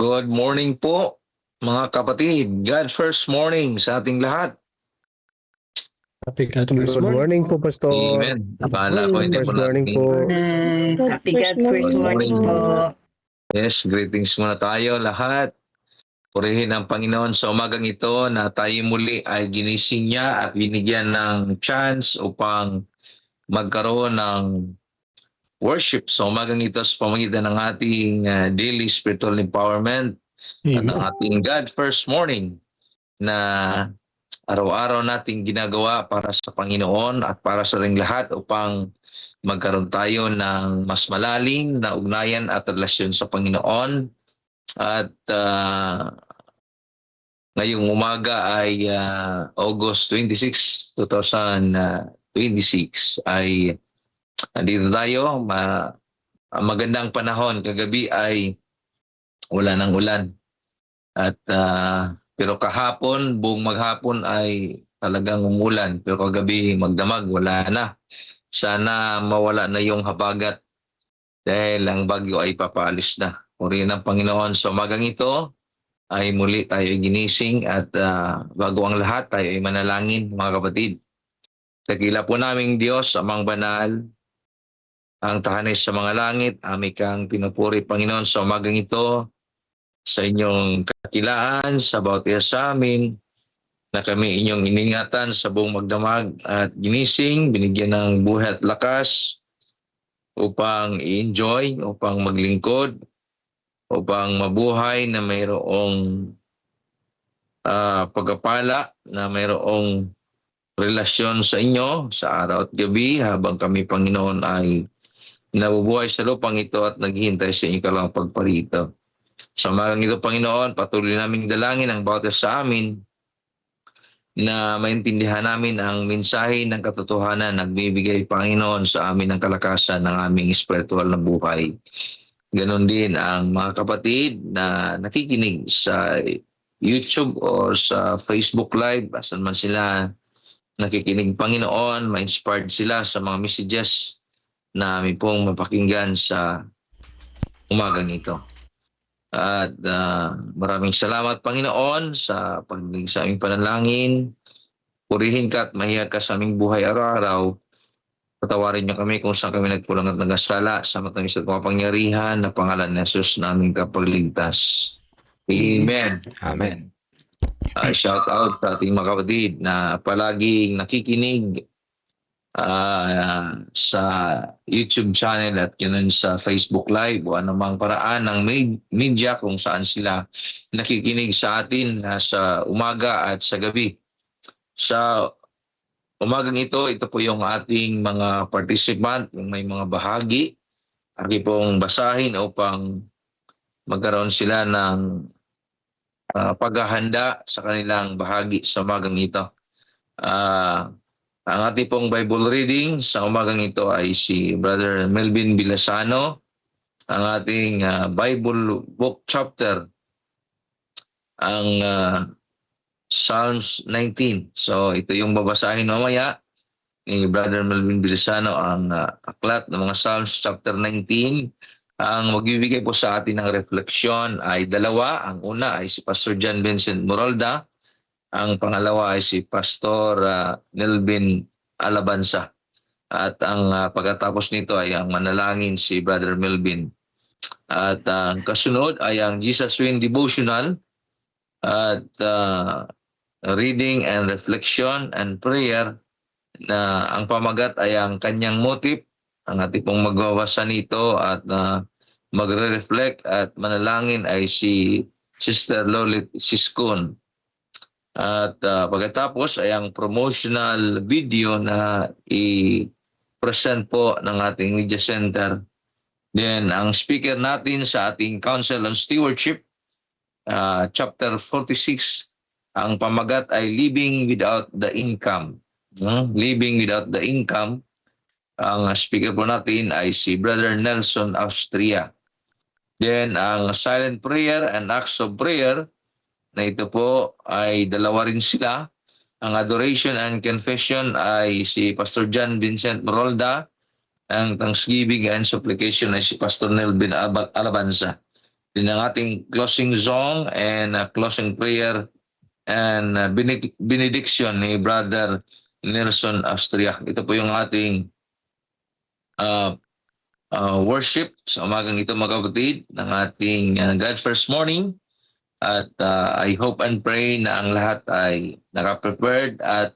Good morning po, mga kapatid. God first morning sa ating lahat. Happy God Good first morning. morning po, Pastor. Amen. Akala ko hindi po First morning natin. po. Happy God first morning po. Yes, greetings muna tayo lahat. Purihin ang Panginoon sa umagang ito na tayo muli ay ginising niya at binigyan ng chance upang magkaroon ng worship sa umagang ito sa pamamagitan ng ating daily spiritual empowerment at Amen. ng ating God first morning na araw-araw nating ginagawa para sa Panginoon at para sa ating lahat upang magkaroon tayo ng mas malalim na ugnayan at relasyon sa Panginoon. At ngayong umaga ay August 26, 2026 ay nandito tayo. Magandang panahon. Kagabi ay wala ng ulan. At pero kahapon, buong maghapon ay talagang umulan. Pero kagabi magdamag, wala na. Sana mawala na yung habagat dahil ang bagyo ay papaalis na. Purihin ang Panginoon sa umagang ito ay muli tayo ginising at bago ang lahat tayo ay manalangin, mga kapatid. Dakila po naming Diyos, Amang Banal, ang tahanis sa mga langit, aming kang pinupuri, Panginoon, sa umagang ito, sa inyong kakilaan, sa bawat isa sa amin, na kami inyong iningatan sa buong magdamag at ginising, binigyan ng buhay at lakas upang i-enjoy, upang maglingkod, upang mabuhay na mayroong pagpapala, na mayroong relasyon sa inyo sa araw at gabi habang kami, Panginoon, ay nabubuhay sa lupang ito at naghihintay sa inyong kalang pagparito. Sa umagang ito, Panginoon, patuloy namin dalangin ang bawat isa sa amin na maintindihan namin ang mensahe ng katotohanan na nagbibigay, Panginoon, sa amin ng kalakasan ng aming spiritual na buhay. Ganon din ang mga kapatid na nakikinig sa YouTube o sa Facebook Live, asan man sila nakikinig, Panginoon, ma-inspired sila sa mga messages na aming pong mapakinggan sa umagang ito. At maraming salamat, Panginoon, sa pagdinig sa aming panalangin. Purihin ka at mahiyag ka sa aming buhay araw-araw. Patawarin niyo kami kung saan kami nagkulang at nagasala sa matamis at mapangyarihan na pangalan ni Jesus na aming kapagligtas. Amen. Amen. Shout out sa ating mga kapatid na palaging nakikinig sa YouTube channel at yun sa Facebook Live o anumang paraan ng media kung saan sila nakikinig sa atin sa umaga at sa gabi. Sa umagang ito po yung ating mga participant, yung may mga bahagi. Aki pong basahin upang magkaroon sila ng paghahanda sa kanilang bahagi sa umagang ito. Ang ating pong Bible reading sa umagang ito ay si Brother Melvin Bilasano. Ang ating Bible book chapter, ang Psalms 19. So ito yung babasahin mamaya ni Brother Melvin Bilasano, ang aklat ng mga Psalms chapter 19. Ang magbibigay po sa atin ng refleksyon ay dalawa. Ang una ay si Pastor John Vincent Morolda. Ang pangalawa ay si Pastor Nelvin Alabanza. At ang pagkatapos nito ay ang manalangin si Brother Melvin. At ang kasunod ay ang Jesus Win Devotional at reading and reflection and prayer na ang pamagat ay ang kanyang motive. Ang ating pong magbabasa nito at magre-reflect at manalangin ay si Sister Lolit Siskun. At pagkatapos ay ang promotional video na i-present po ng ating media center. Then ang speaker natin sa ating Council on Stewardship, chapter 46, ang pamagat ay Living Without the Income. Living Without the Income. Ang speaker po natin ay si Brother Nelson Austria. Then ang Silent Prayer and Acts of Prayer, na ito po ay dalawa rin sila. Ang Adoration and Confession ay si Pastor John Vincent Morolda. Ang Thanksgiving and Supplication ay si Pastor Nelvin Alabanza. din ang ating closing song and closing prayer and benediction ni Brother Nelson Astria. Ito po yung ating uh, worship sa umagang ito mga kapatid ng ating God First Morning. At I hope and pray na ang lahat ay naka-prepared at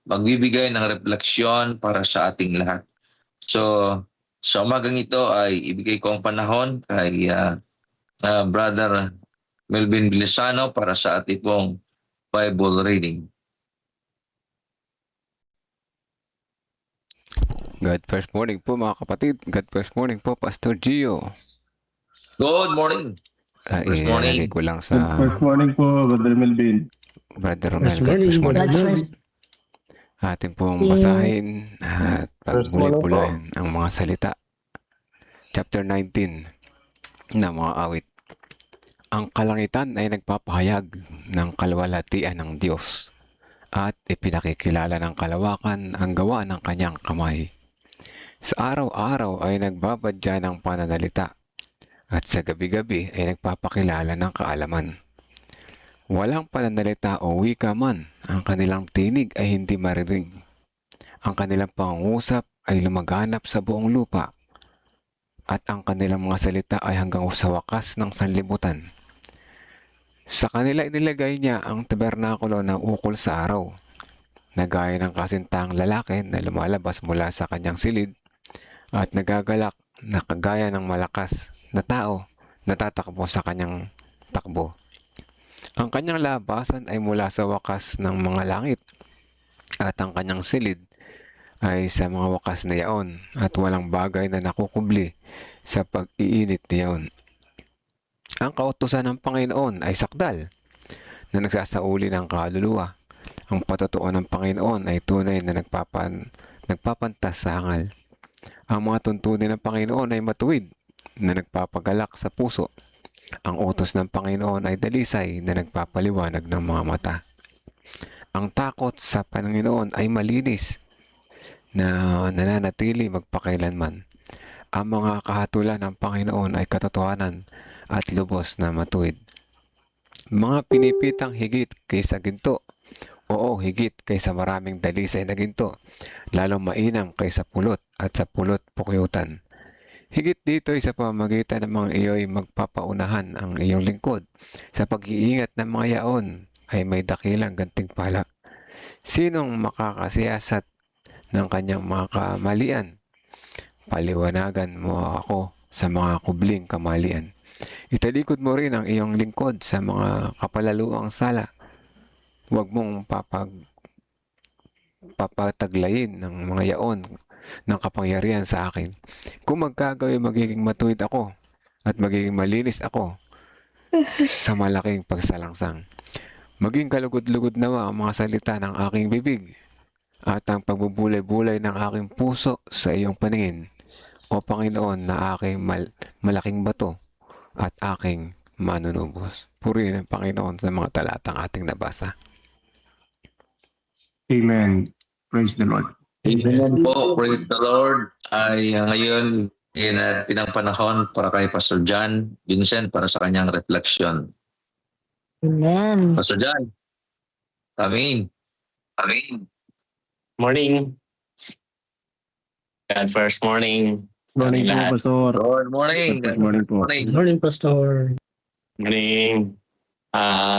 magbibigay ng refleksyon para sa ating lahat. So, sa umagang ito ay ibigay ko ang panahon kay Brother Melvin Bilisano para sa ating pong Bible reading. God first morning po mga kapatid. God first morning po, Pastor Gio. Good morning. First morning. Ilalagay ko lang sa First morning po, Brother Melvin. Brother Romel. First God morning, first morning. Brother God Melvin. first. Ating pong basahin at First morning pagbuli-bulayan ang mga salita. Chapter 19 na mga awit. Ang kalangitan ay nagpapahayag ng kalwalhatian ng Diyos at ipinakikilala ng kalawakan ang gawa ng kanyang kamay. Sa araw-araw ay nagbabadya ng pananalita at sa gabi-gabi ay nagpapakilala ng kaalaman. Walang pananalita o wika man, ang kanilang tinig ay hindi marinig. Ang kanilang pangungusap ay lumaganap sa buong lupa, at ang kanilang mga salita ay hanggang sa wakas ng sanlibutan. Sa kanila inilagay niya ang tabernakulo ng ukol sa araw, na gaya ng kasintahang lalaki na lumalabas mula sa kanyang silid, at nagagalak na kagaya ng malakas na tao na tatakbo sa kanyang takbo. Ang kanyang labasan ay mula sa wakas ng mga langit, at ang kanyang silid ay sa mga wakas na yaon, at walang bagay na nakukubli sa pag-iinit niyaon. Ang kautusan ng Panginoon ay sakdal na nagsasauli ng kaluluwa. Ang patotoo ng Panginoon ay tunay na nagpapantas sa hangal. Ang mga tuntunin ng Panginoon ay matuwid na nagpapagalak sa puso. Ang utos ng Panginoon ay dalisay na nagpapaliwanag ng mga mata. Ang takot sa Panginoon ay malinis na nananatili magpakailanman. Ang mga kahatulan ng Panginoon ay katotohanan at lubos na matuwid. Mga pinipitang higit kaysa ginto, oo, higit kaysa maraming dalisay na ginto, lalong mainam kaysa pulot at sa pulot pukyutan. Higit dito ay sa pamamagitan ng mga iyo'y magpapaunahan ang iyong lingkod. Sa pag-iingat ng mga yaon ay may dakilang gantimpala. Sinong makakasiyasat ng kanyang mga kamalian? Paliwanagan mo ako sa mga kubling kamalian. Italikod mo rin ang iyong lingkod sa mga kapalaluang sala. Huwag mong papataglayin ng mga yaon ng kapangyarihan sa akin. Kung magkagawin, magiging matuwid ako at magiging malinis ako sa malaking pagsalangsang. Maging kalugod-lugod nawa ang mga salita ng aking bibig at ang pagbubulay-bulay ng aking puso sa iyong paningin, O Panginoon, na aking malaking bato at aking manunubos. Purihin ang Panginoon sa mga talatang ating nabasa. Amen. Praise the Lord. Amen po, praise the Lord. Ay ngayon, pinang panahon para kay Pastor John Vincent para sa kanyang reflection. Amen. Pastor John. Amen. Amen. Morning. God first morning. Morning po, Lahat. Pastor. Good morning. Good morning po. Morning. Good morning, Pastor. Morning.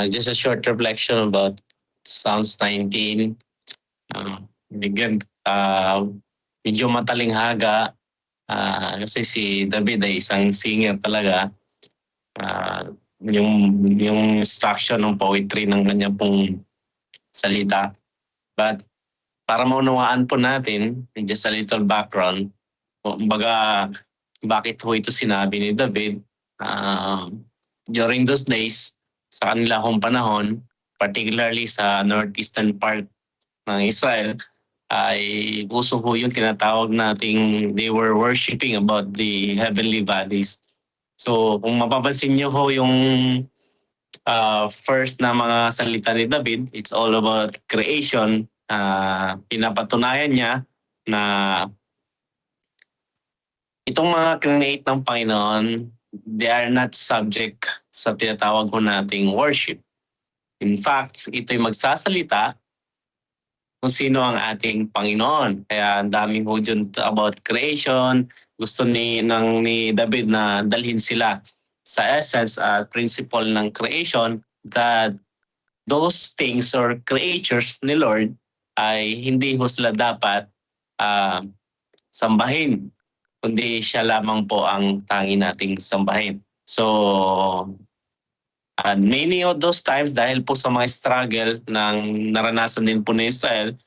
Just a short reflection about Psalms 19. Bigyan, medyo matalinghaga kasi si David ay isang singer talaga. Yung structure ng poetry ng kanya pong salita. But para maunawaan po natin, just a little background, kumbaga bakit ho ito sinabi ni David, during those days, sa kanila hong panahon, particularly sa northeastern part ng Israel, ay uso ho yung tinatawag nating they were worshiping about the heavenly bodies. So kung mapapansin nyo ho yung first na mga salita ni David, it's all about creation. Pinapatunayan niya na itong mga create ng Panginoon they are not subject sa tinatawag ko nating worship. In fact, ito'y magsasalita kung sino ang ating Panginoon. Kaya ang daming ho dyan about creation. Gusto ni David na dalhin sila sa essence at principle ng creation that those things or creatures ni Lord ay hindi ho sila dapat sambahin, kundi siya lamang po ang tangi nating sambahin. So, many of those times, dahil po sa mga struggle ng naranasan din po ni Israel,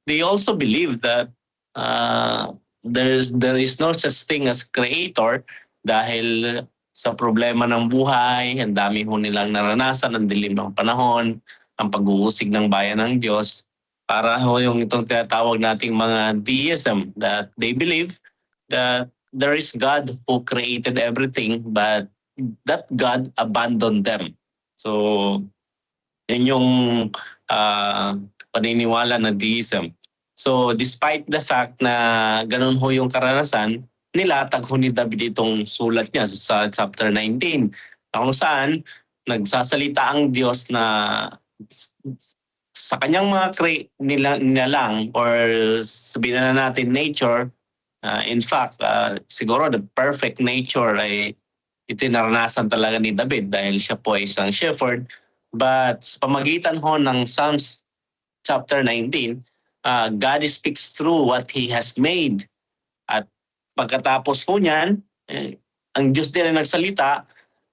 they also believe that there is no such thing as creator dahil sa problema ng buhay, ang dami ho nilang naranasan, ang dilim ng panahon, ang pag-uusig ng bayan ng Diyos, para ho yung itong tinatawag nating mga deism, that they believe that there is God who created everything but that God abandoned them. So, yun yung paniniwala na deism. So, despite the fact na ganun ho yung karanasan, nilatag ho ni David itong sulat niya sa chapter 19. Kung saan, nagsasalita ang Diyos na sa kanyang mga nilalang or sabihin na natin nature, in fact, siguro the perfect nature ay ito naranasan talaga ni David dahil siya po ay isang shepherd. But sa pamagitan ho ng Psalms chapter 19, God speaks through what He has made. At pagkatapos po niyan, ang Diyos din ay nagsalita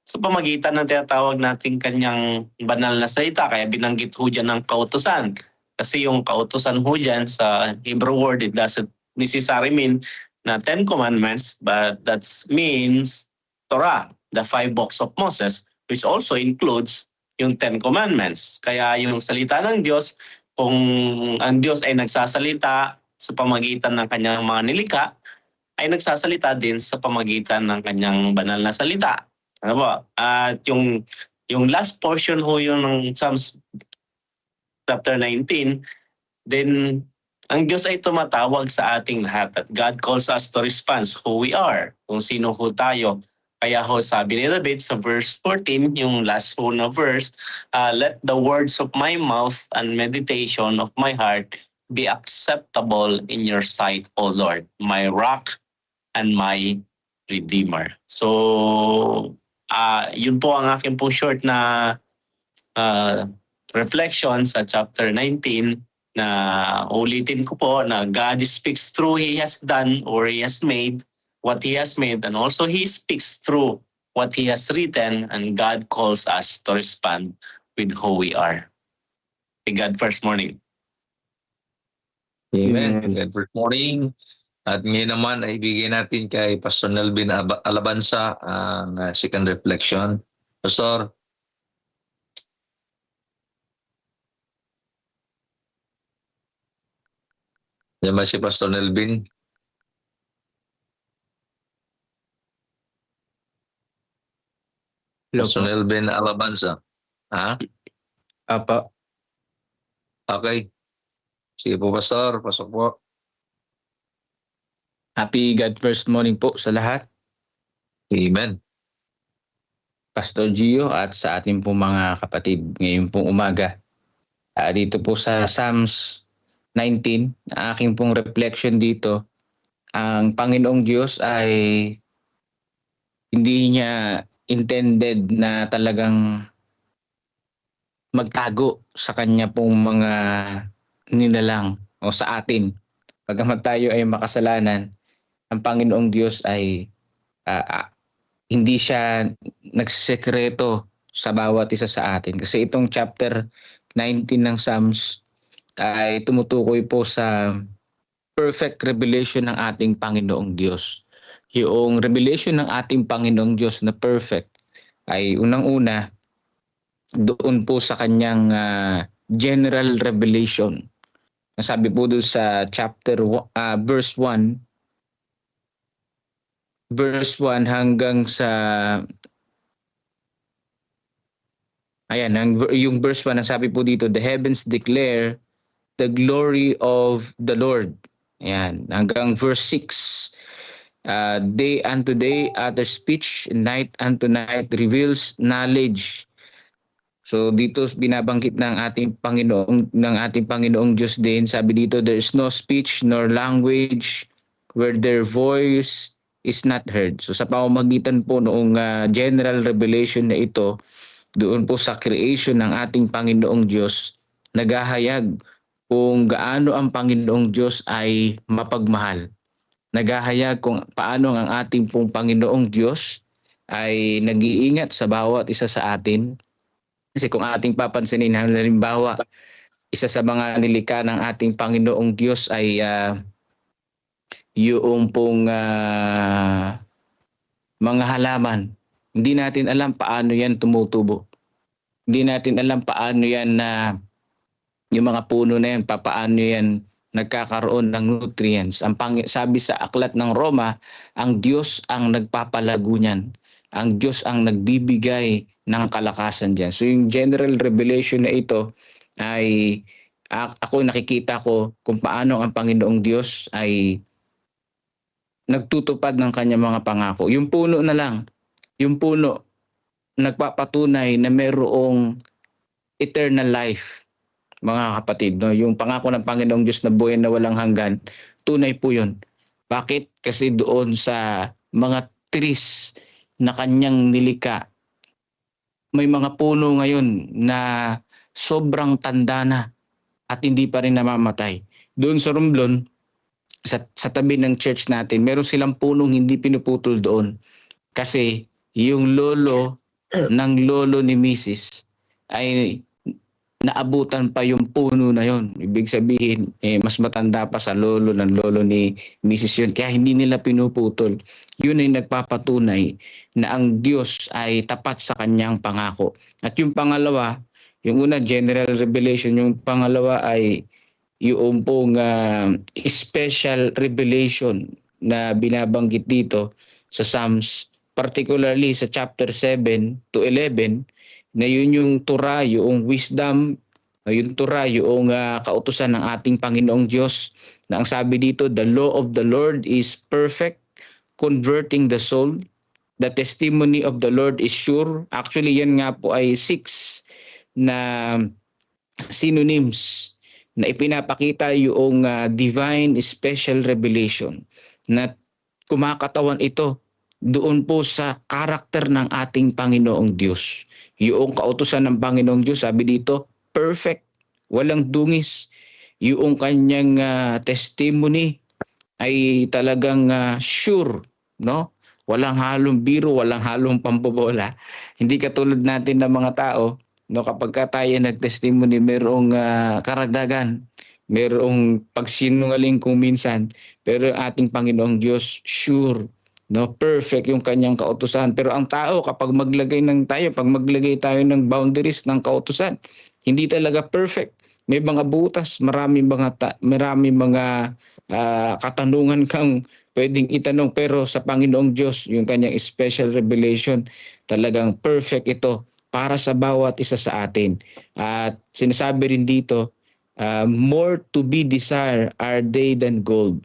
sa pamagitan ng tinatawag nating kanyang banal na salita. Kaya binanggit ho dyan ng kautusan. Kasi yung kautusan ho dyan sa Hebrew word, it doesn't necessarily mean na 10 commandments, but that means Torah, the 5 books of Moses, which also includes yung 10 commandments. Kaya yung salita ng Diyos, kung ang Diyos ay nagsasalita sa pamagitan ng kanyang mga nilikha, ay nagsasalita din sa pamagitan ng kanyang banal na salita. Ano ba? At yung last portion ho yung ng Psalms chapter 19, then ang Diyos ay tumatawag sa ating lahat at God calls us to respond who we are, kung sino ho tayo. Kaya ho sabi ni David sa verse 14, yung last ho na verse, let the words of my mouth and meditation of my heart be acceptable in your sight, O Lord, my rock and my redeemer. So, yun po ang aking po short na reflection sa chapter 19 na ulitin ko po na God speaks through He has done or He has made what He has made, and also He speaks through what He has written, and God calls us to respond with who we are. May God first morning. Amen. Good morning. At ngayon naman ay ibigay natin kay Pastor Nelvin Alabanza ang second reflection. Pastor. Yan ba si Pastor Nelvin? Hello Pastor po. Nelvin Alabanza. Ha? Apa. Okay. Sige po, Pastor. Pasok po. Happy God first morning po sa lahat. Amen. Pastor Gio at sa ating po mga kapatid ngayon pong umaga. Dito po sa Psalms 19, aking pong reflection dito, ang Panginoong Diyos ay hindi niya intended na talagang magtago sa kanya pong mga nilalang o sa atin. Pagkamat tayo ay makasalanan, ang Panginoong Diyos ay hindi siya nagsisekreto sa bawat isa sa atin. Kasi itong chapter 19 ng Psalms ay tumutukoy po sa perfect revelation ng ating Panginoong Diyos. Yung revelation ng ating Panginoong Diyos na perfect ay unang-una doon po sa kanyang general revelation. Sabi po doon sa chapter verse 1 hanggang sa yung verse 1 ang sabi po dito, the heavens declare the glory of the Lord. Ayan, hanggang verse 6. day unto day, other speech, night unto night reveals knowledge. So dito binabanggit ng ating Panginoong Diyos din. Sabi dito, there is no speech nor language where their voice is not heard. So sa pamamagitan po noong general revelation na ito, doon po sa creation ng ating Panginoong Diyos, naghahayag kung gaano ang Panginoong Diyos ay mapagmahal. Naghahayag kung paano ang ating pong Panginoong Diyos ay nag-iingat sa bawat isa sa atin. Kasi kung ating papansinin, halimbawa, isa sa mga nilikha ng ating Panginoong Diyos ay yung pong mga halaman. Hindi natin alam paano yan tumutubo. Hindi natin alam paano yan yung mga puno na yan, paano yan nagkakaroon ng nutrients. Sabi sa aklat ng Roma, ang Diyos ang nagpapalago niyan. Ang Diyos ang nagbibigay ng kalakasan diyan. So yung general revelation na ito ay ako nakikita ko kung paano ang Panginoong Diyos ay nagtutupad ng kanyang mga pangako. Yung puno na lang, yung puno nagpapatunay na mayroong eternal life, mga kapatid. No? Yung pangako ng Panginoong Diyos na buhay na walang hanggan, tunay po yun. Bakit? Kasi doon sa mga trees na kanyang nilikha, may mga puno ngayon na sobrang tanda na at hindi pa rin namamatay. Doon sa Romblon, sa tabi ng church natin, meron silang punong hindi pinuputol doon. Kasi yung lolo ng lolo ni Mrs. ay naabutan pa yung puno na yon. Ibig sabihin, mas matanda pa sa lolo ng lolo ni Mrs. yun. Kaya hindi nila pinuputol. Yun ay nagpapatunay na ang Diyos ay tapat sa kanyang pangako. At yung pangalawa, yung una, general revelation. Yung pangalawa ay yung pong special revelation na binabanggit dito sa Psalms, particularly sa chapter 7 to 11, na yun yung Torah, yung wisdom, yung Torah, yung kautusan ng ating Panginoong Diyos, na ang sabi dito, the law of the Lord is perfect, converting the soul. The testimony of the Lord is sure. Actually, yan nga po ay 6 na synonyms na ipinapakita yung divine special revelation na kumakatawan ito doon po sa karakter ng ating Panginoong Diyos. Yung kautusan ng Panginoong Diyos, sabi dito, perfect, walang dungis. Yung kanyang testimony ay talagang sure, no? Walang halong biro, walang halong pambobola. Hindi katulad natin ng mga tao, no, kapag tayo nag-testimony, mayroong karagdagan, mayroong pagsinungaling kung minsan, pero ating Panginoong Diyos, sure, no, perfect yung kanyang kautusan. Pero ang tao, kapag maglagay tayo ng boundaries ng kautusan, hindi talaga perfect. May mga butas, marami mga katanungan kang pwedeng itanong, pero sa Panginoong Diyos, yung kanyang special revelation, talagang perfect ito para sa bawat isa sa atin. At sinasabi rin dito, more to be desired are they than gold,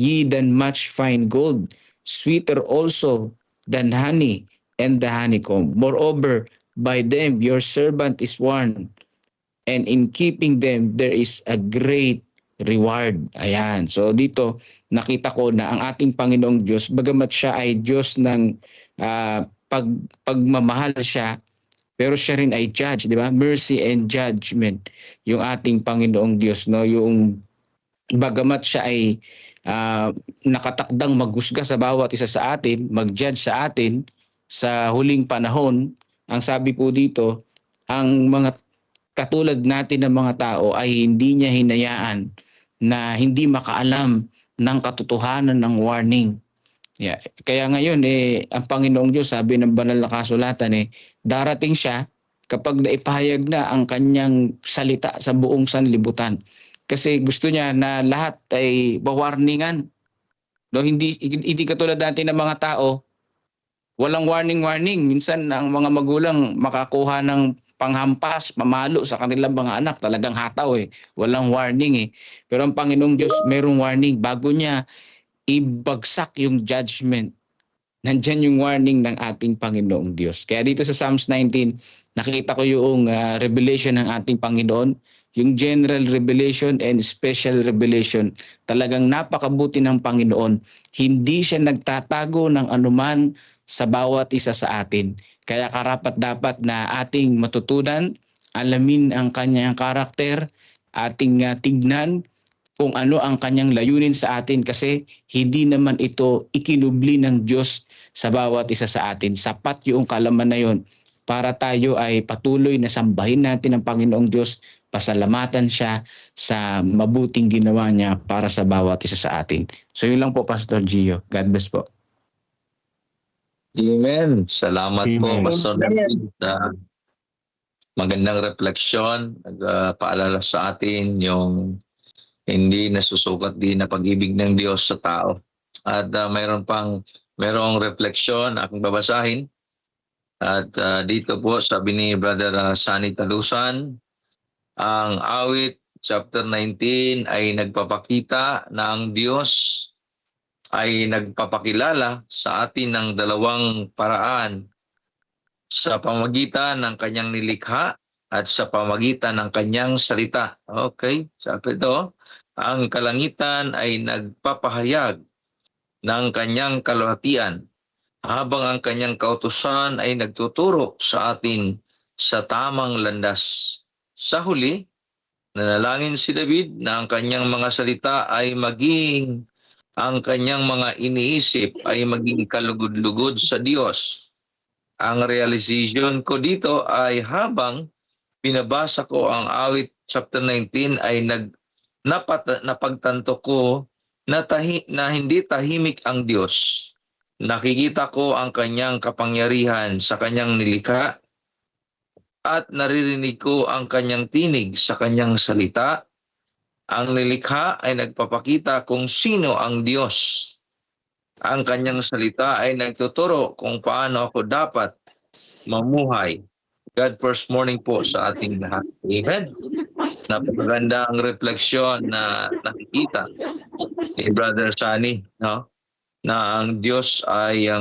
ye than much fine gold, sweeter also than honey and the honeycomb. Moreover, by them your servant is warned, and in keeping them there is a great reward. Ayan. So dito nakita ko na ang ating Panginoong Diyos, bagamat siya ay Diyos ng pagmamahal siya, pero siya rin ay judge, di ba? Mercy and judgment yung ating Panginoong Diyos, no? Yung bagamat siya ay nakatakdang maghusga sa bawat isa sa atin, mag-judge sa atin sa huling panahon, ang sabi po dito, ang mga katulad natin ng mga tao ay hindi niya hinayaan na hindi makaalam ng katotohanan ng warning. Yeah. Kaya ngayon, ang Panginoong Diyos, sabi ng banal na kasulatan, darating siya kapag naipahayag na ang kanyang salita sa buong sanlibutan. Kasi gusto niya na lahat ay bawarningan. No, hindi katulad natin ng mga tao, walang warning. Minsan ang mga magulang makakuha ng panghampas, mamalo sa kanilang mga anak, talagang hataw Walang warning Pero ang Panginoong Diyos, mayroong warning. Bago niya ibagsak yung judgment, nandyan yung warning ng ating Panginoong Diyos. Kaya dito sa Psalms 19, nakita ko yung revelation ng ating Panginoon, yung general revelation and special revelation. Talagang napakabuti ng Panginoon. Hindi siya nagtatago ng anuman sa bawat isa sa atin. Kaya karapat-dapat na ating matutunan, alamin ang kanyang karakter, ating tignan kung ano ang kanyang layunin sa atin, kasi hindi naman ito ikinubli ng Diyos sa bawat isa sa atin. Sapat yung kalaman na yun para tayo ay patuloy na sambahin natin ang Panginoong Diyos, pasalamatan siya sa mabuting ginawa niya para sa bawat isa sa atin. So yun lang po, Pastor Gio. God bless po. Amen. Salamat po, Amen. Pastor David, sa magandang refleksyon. Nagpaalala sa atin yung hindi nasusukat din na pag-ibig ng Diyos sa tao. At mayroong refleksyon aking babasahin. At dito po sabi ni Brother Sunny Talusan, ang awit chapter 19 ay nagpapakita na ang Diyos ay nagpapakilala sa atin ng dalawang paraan, sa pamagitan ng kanyang nilikha at sa pamagitan ng kanyang salita. Okay, sabi ito, ang kalangitan ay nagpapahayag ng kanyang kalwalhatian, habang ang kanyang kautusan ay nagtuturo sa atin sa tamang landas. Sa huli, nanalangin si David na ang kanyang mga salita ay ang kanyang mga iniisip ay maging kalugod-lugod sa Diyos. Ang realization ko dito ay habang binabasa ko ang awit chapter 19 ay napagtanto ko na hindi tahimik ang Diyos. Nakikita ko ang kanyang kapangyarihan sa kanyang nilikha at naririnig ko ang kanyang tinig sa kanyang salita. Ang nilikha ay nagpapakita kung sino ang Diyos. Ang kanyang salita ay nagtuturo kung paano ako dapat mamuhay. God first morning po sa ating lahat. Amen. Napakaganda ang refleksyon na nakikita ni Brother Sunny, no? Na ang Diyos ay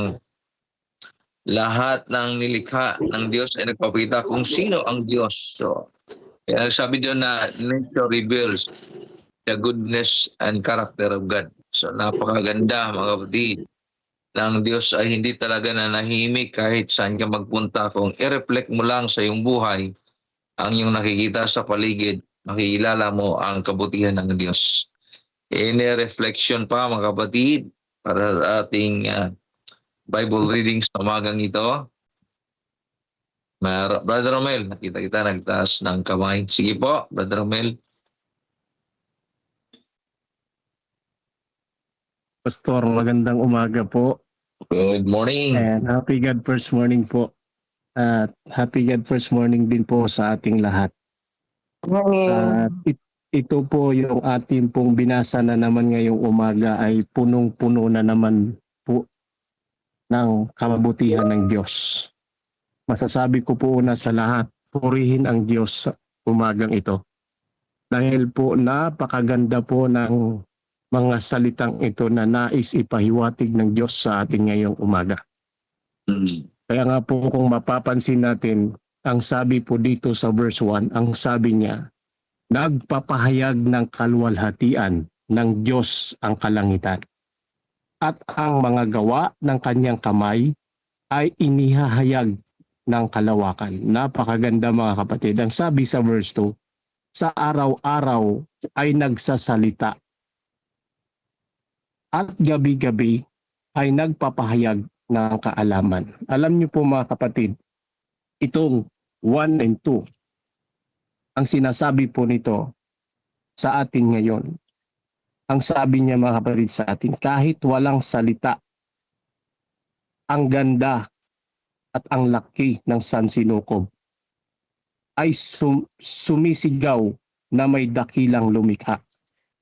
lahat ng nilikha ng Diyos ay nagpapakita kung sino ang Diyos. So, kaya sabi doon na nature reveals the goodness and character of God. So napakaganda mga kapatid, ng Diyos ay hindi talaga nanahimik kahit saan ka magpunta. Kung i-reflect mo lang sa iyong buhay ang iyong nakikita sa paligid, makikilala mo ang kabutihan ng Diyos. Reflection pa mga kapatid para sa ating Bible readings sa umagang ito. Brother Romel, nakita kita nagtaas ng kamay. Sige po, Brother Romel. Pastor, magandang umaga po. Good morning. And happy God first morning po. At happy God first morning din po sa ating lahat. At ito po yung ating pong binasa na naman ngayong umaga ay punong-puno na naman po ng kabutihan ng Diyos. Masasabi ko po una sa lahat, purihin ang Diyos sa umagang ito. Dahil po napakaganda po ng mga salitang ito na nais ipahiwatig ng Diyos sa atin ngayong umaga. Kaya nga po kung mapapansin natin, ang sabi po dito sa verse 1, ang sabi niya, nagpapahayag ng kaluwalhatian ng Diyos ang kalangitan. At ang mga gawa ng kanyang kamay ay inihahayag ng kalawakan. Napakaganda mga kapatid. Ang sabi sa verse 2, sa araw-araw ay nagsasalita at gabi-gabi ay nagpapahayag ng kaalaman. Alam niyo po mga kapatid, itong 1 and 2, ang sinasabi po nito sa atin ngayon. Ang sabi niya mga kapatid sa atin, kahit walang salita, ang ganda at ang laki ng sansinukob ay sumisigaw na may dakilang lumikha.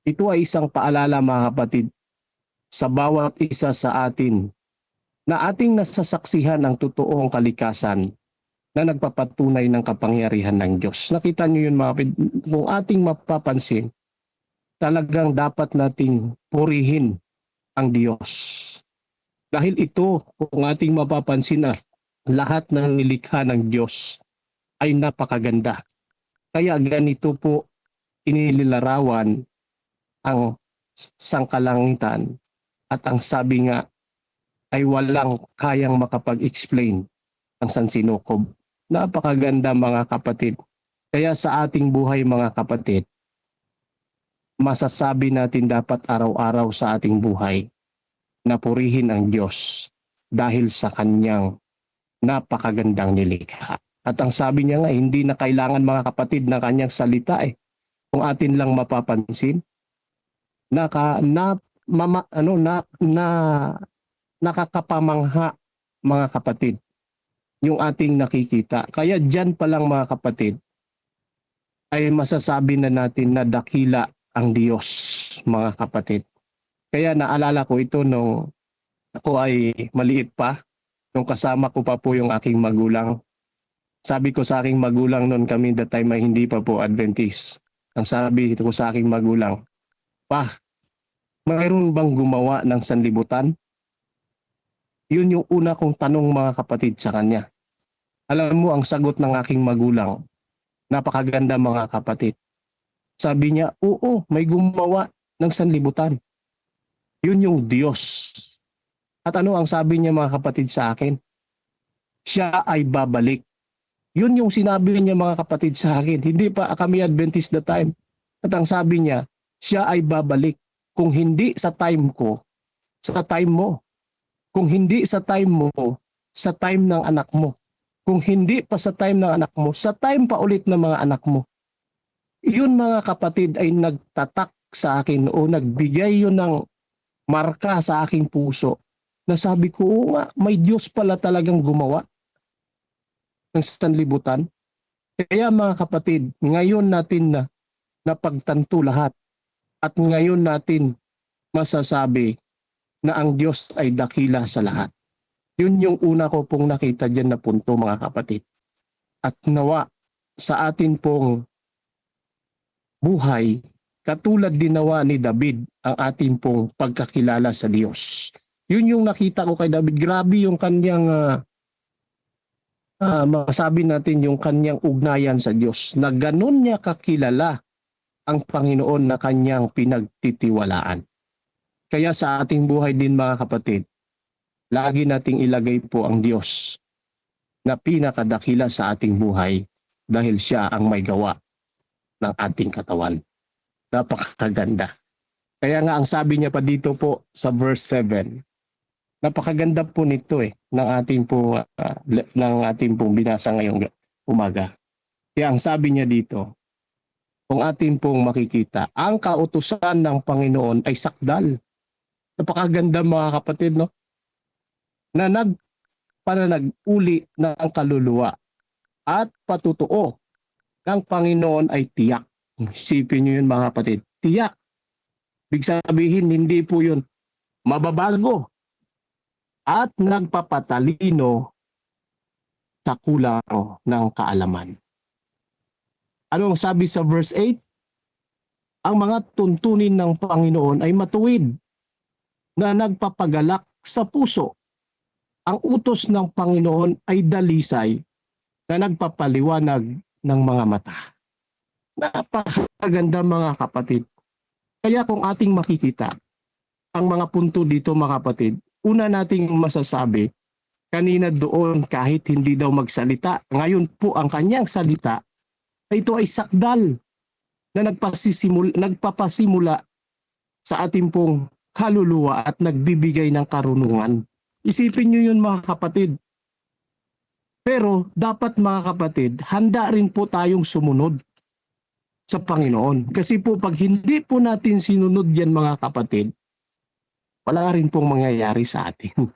Ito ay isang paalala mga kapatid sa bawat isa sa atin na ating nasasaksihan ang totoong kalikasan na nagpapatunay ng kapangyarihan ng Diyos. Nakita niyo yun mga kapatid, kung ating mapapansin, talagang dapat nating purihin ang Diyos. Dahil ito, kung ating mapapansin na lahat ng nilikha ng Diyos ay napakaganda. Kaya ganito po inililarawan ang sangkalangitan at ang sabi nga ay walang kayang makapag-explain ang sansinukob. Napakaganda mga kapatid. Kaya sa ating buhay mga kapatid, masasabi natin dapat araw-araw sa ating buhay na purihin ang Diyos dahil sa kanyang napakagandang nilikha. At ang sabi niya nga, hindi na kailangan mga kapatid ng kanyang salita eh. Kung atin lang mapapansin, nakakapamangha mga kapatid yung ating nakikita. Kaya dyan pa lang mga kapatid ay masasabi na natin na dakila ang Diyos mga kapatid. Kaya naalala ko ito nung ako ay maliit pa, nung kasama ko pa po yung aking magulang. Sabi ko sa aking magulang noon kami that time ay hindi pa po Adventist. Ang sabi ko sa aking magulang, "Pa, mayroon bang gumawa ng sanlibutan?" Yun yung una kong tanong mga kapatid sa kanya. Alam mo ang sagot ng aking magulang, napakaganda mga kapatid. Sabi niya, oo, may gumawa ng sanlibutan. Yun yung Diyos. At ano ang sabi niya mga kapatid sa akin? Siya ay babalik. Yun yung sinabi niya mga kapatid sa akin. Hindi pa kami Adventist that time. At ang sabi niya, siya ay babalik. Kung hindi sa time ko, sa time mo. Kung hindi sa time mo, sa time ng anak mo. Kung hindi pa sa time ng anak mo, sa time pa ulit ng mga anak mo. Yun mga kapatid ay nagtatak sa akin o nagbigay yun ng marka sa aking puso. Nasabi ko, oo nga, may Diyos pala talagang gumawa ng sanlibutan. Kaya mga kapatid, ngayon natin na napagtanto lahat at ngayon natin masasabi na ang Diyos ay dakila sa lahat. Yun yung una ko pong nakita dyan na punto mga kapatid. At nawa sa atin pong buhay, katulad din nawa ni David ang ating pong pagkakilala sa Diyos. Yun yung nakita ko kay David. Grabe yung kanyang masabi natin yung kanyang ugnayan sa Diyos na ganun niya kakilala ang Panginoon na kanyang pinagtitiwalaan. Kaya sa ating buhay din mga kapatid, lagi nating ilagay po ang Diyos na pinakadakila sa ating buhay dahil siya ang may gawa ng ating katawan. Napakaganda. Kaya nga ang sabi niya pa dito po sa verse 7, napakaganda po nito ng ating pong binasa ngayong umaga. Kaya ang sabi niya dito, kung atin pong makikita, ang kautusan ng Panginoon ay sakdal. Napakaganda mga kapatid, no? Na nagpananag-uli ng kaluluwa at patutuo ng Panginoon ay tiyak. Isipin niyo yun mga kapatid, tiyak. Ibig sabihin, hindi po yun mababago at nagpapatalino sa kulang ng kaalaman. Ano ang sabi sa verse 8? Ang mga tuntunin ng Panginoon ay matuwid na nagpapagalak sa puso. Ang utos ng Panginoon ay dalisay na nagpapaliwanag ng mga mata. Napakaganda mga kapatid. Kaya kung ating makikita ang mga punto dito mga kapatid, una nating masasabi, kanina doon kahit hindi daw magsalita, ngayon po ang kanyang salita, ito ay sakdal na nagpapasimula sa ating pong kaluluwa at nagbibigay ng karunungan. Isipin nyo yun mga kapatid. Pero dapat mga kapatid, handa rin po tayong sumunod sa Panginoon. Kasi po pag hindi po natin sinunod yan mga kapatid, wala rin pong mangyayari sa atin.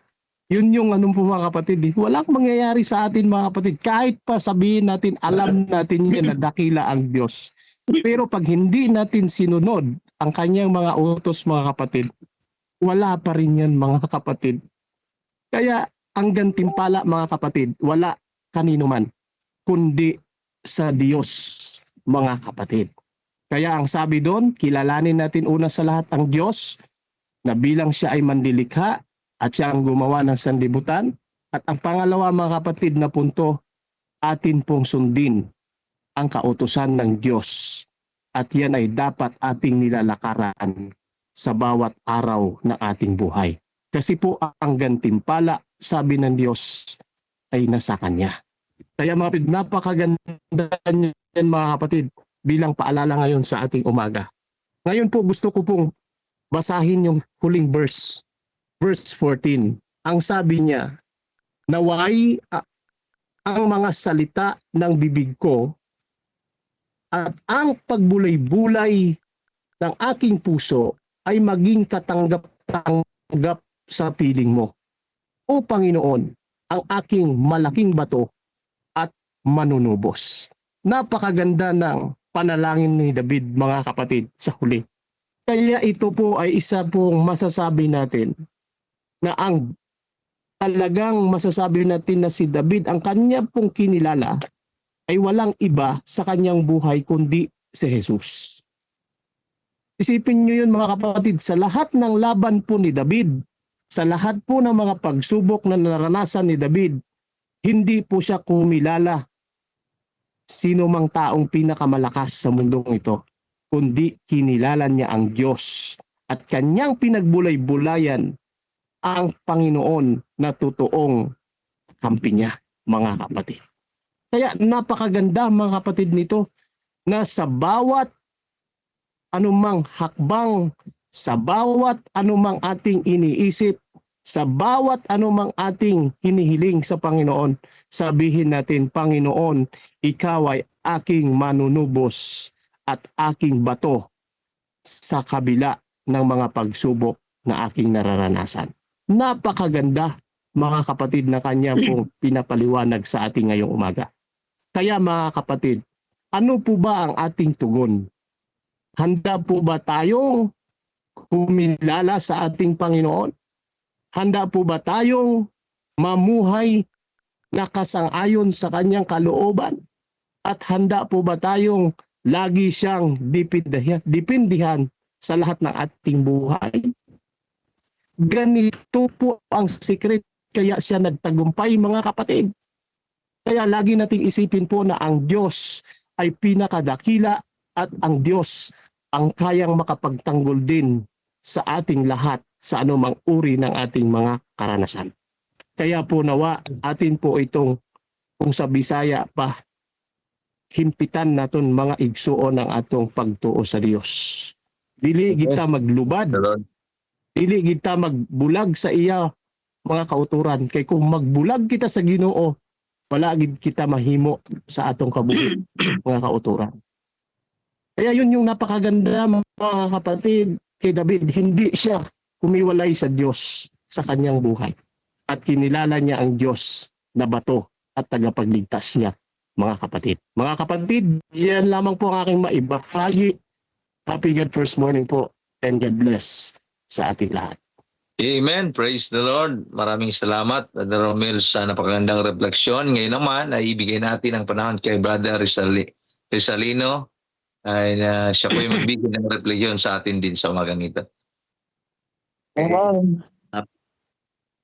Yun yung anong po mga kapatid, walang mangyayari sa atin mga kapatid. Kahit pa sabihin natin, alam natin yan na dakila ang Diyos. Pero pag hindi natin sinunod ang kanyang mga utos mga kapatid, wala pa rin yan mga kapatid. Kaya ang gantimpala mga kapatid, wala kanino man, kundi sa Diyos mga kapatid. Kaya ang sabi doon, kilalanin natin una sa lahat ang Diyos na bilang siya ay manlilikha at siya ang gumawa ng sanlibutan. At ang pangalawa mga kapatid na punto, atin pong sundin ang kautusan ng Diyos. At yan ay dapat ating nilalakaran sa bawat araw ng ating buhay. Kasi po ang gantimpala, sabi ng Diyos, ay nasa Kanya. Kaya mga kapatid, napakaganda niyan mga kapatid bilang paalala ngayon sa ating umaga. Ngayon po gusto ko pong basahin yung huling verse. Verse 14. Ang sabi niya, naway ang mga salita ng bibig ko at ang pagbulay-bulay ng aking puso ay maging katanggap-tanggap sa piling mo. O Panginoon, ang aking malaking bato at manunubos. Napakaganda ng panalangin ni David mga kapatid sa huli. Kaya ito po ay isa pong masasabi natin na ang talagang masasabi natin na si David, ang kanya pong kinilala ay walang iba sa kanyang buhay kundi si Jesus. Isipin niyo yun mga kapatid, sa lahat ng laban po ni David, sa lahat po ng mga pagsubok na naranasan ni David, hindi po siya kumilala sino mang taong pinakamalakas sa mundong ito, kundi kinilala niya ang Diyos at kanyang pinagbulay-bulayan ang Panginoon na totoong kampi niya, mga kapatid. Kaya napakaganda mga kapatid nito na sa bawat anumang hakbang, sa bawat anumang ating iniisip, sa bawat anumang ating hinihiling sa Panginoon, sabihin natin, Panginoon, Ikaw ay aking manunubos at aking bato sa kabila ng mga pagsubok na aking nararanasan. Napakaganda mga kapatid na kanya pong pinapaliwanag sa ating ngayong umaga. Kaya mga kapatid, ano po ba ang ating tugon? Handa po ba tayong kumilala sa ating Panginoon? Handa po ba tayong mamuhay na kasang-ayon sa kanyang kalooban? At handa po ba tayong lagi siyang dipindihan sa lahat ng ating buhay? Ganito po ang secret kaya siya nagtagumpay mga kapatid. Kaya lagi nating isipin po na ang Diyos ay pinakadakila at ang Diyos ang kayang makapagtanggol din sa ating lahat sa anumang uri ng ating mga karanasan. Kaya po nawa atin po itong kung sa Bisaya pa himpitan naton mga igsuon ng atong pagtuo sa Dios. Dili kita maglubad, dili kita magbulag sa iya mga kauturan. Kay kung magbulag kita sa Ginoo, wala gid kita mahimo sa atong kabuhi mga kauturan. Kaya yun yung napakaganda mga kapatid kay David, hindi siya kumiwalay sa Diyos sa kanyang buhay. At kinilala niya ang Diyos na bato at tagapagligtas niya, mga kapatid. Mga kapatid, yan lamang po ang aking maibahagi. Happy God First Morning po and God bless sa ating lahat. Amen. Praise the Lord. Maraming salamat, Brother Romel, sa napakagandang refleksyon. Ngayon naman, ay ibigay natin ang panahon kay Brother Rizalino. Ay siya po yung magbigay ng refleksyon sa atin din sa umagang ito. Amen.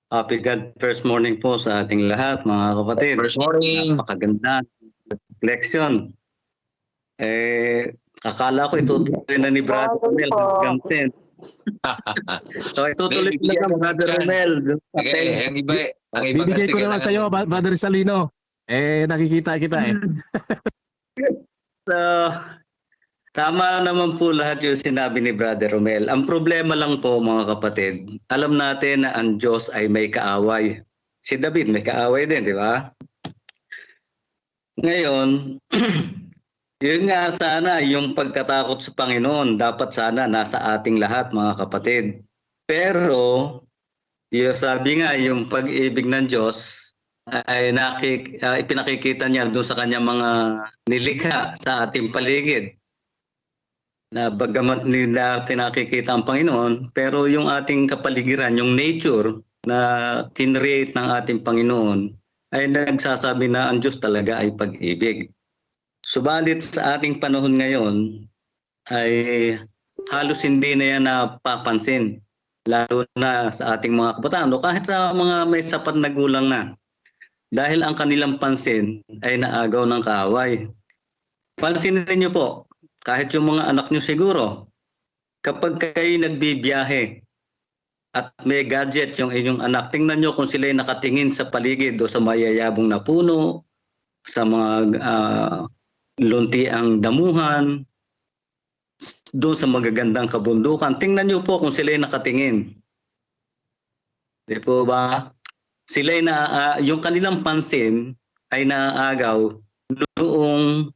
Happy God First Morning po sa ating lahat, mga kapatid. First morning. Napakaganda reflection. Akala ko itutuloy na ni Brother Romel hanggang 10. So itutuloy ko lang ang Brother Romel. Okay, ang iba Bibigay kasi ko naman kailangan- sa iyo, Brother Salino. Nakikita kita eh. So, tama naman po lahat yung sinabi ni Brother Romel. Ang problema lang po mga kapatid, alam natin na ang Diyos ay may kaaway. Si David may kaaway din, di ba? Ngayon, yun nga sana, yung pagkatakot sa Panginoon, dapat sana nasa ating lahat mga kapatid. Pero, yung sabi nga, yung pag-ibig ng Diyos ay ipinakikita niya doon sa kanyang mga nilikha sa ating paligid. Na bagamat nila tinakikita ang Panginoon, pero yung ating kapaligiran, yung nature na kinreate ng ating Panginoon, ay nagsasabi na ang Diyos talaga ay pag-ibig. Subalit sa ating panahon ngayon, ay halos hindi na yan napapansin lalo na sa ating mga kabataan o kahit sa mga may sapat na gulang na. Dahil ang kanilang pansin ay naagaw ng kaaway. Pansinin niyo po, kahit yung mga anak niyo siguro, kapag kayo nagbibiyahe at may gadget yung inyong anak, tingnan niyo kung sila'y nakatingin sa paligid o sa mayayabong na puno, sa mga luntiang damuhan, doon sa magagandang kabundukan. Tingnan niyo po kung sila'y nakatingin. Di po ba? Sila'y yung kanilang pansin ay naaagaw noong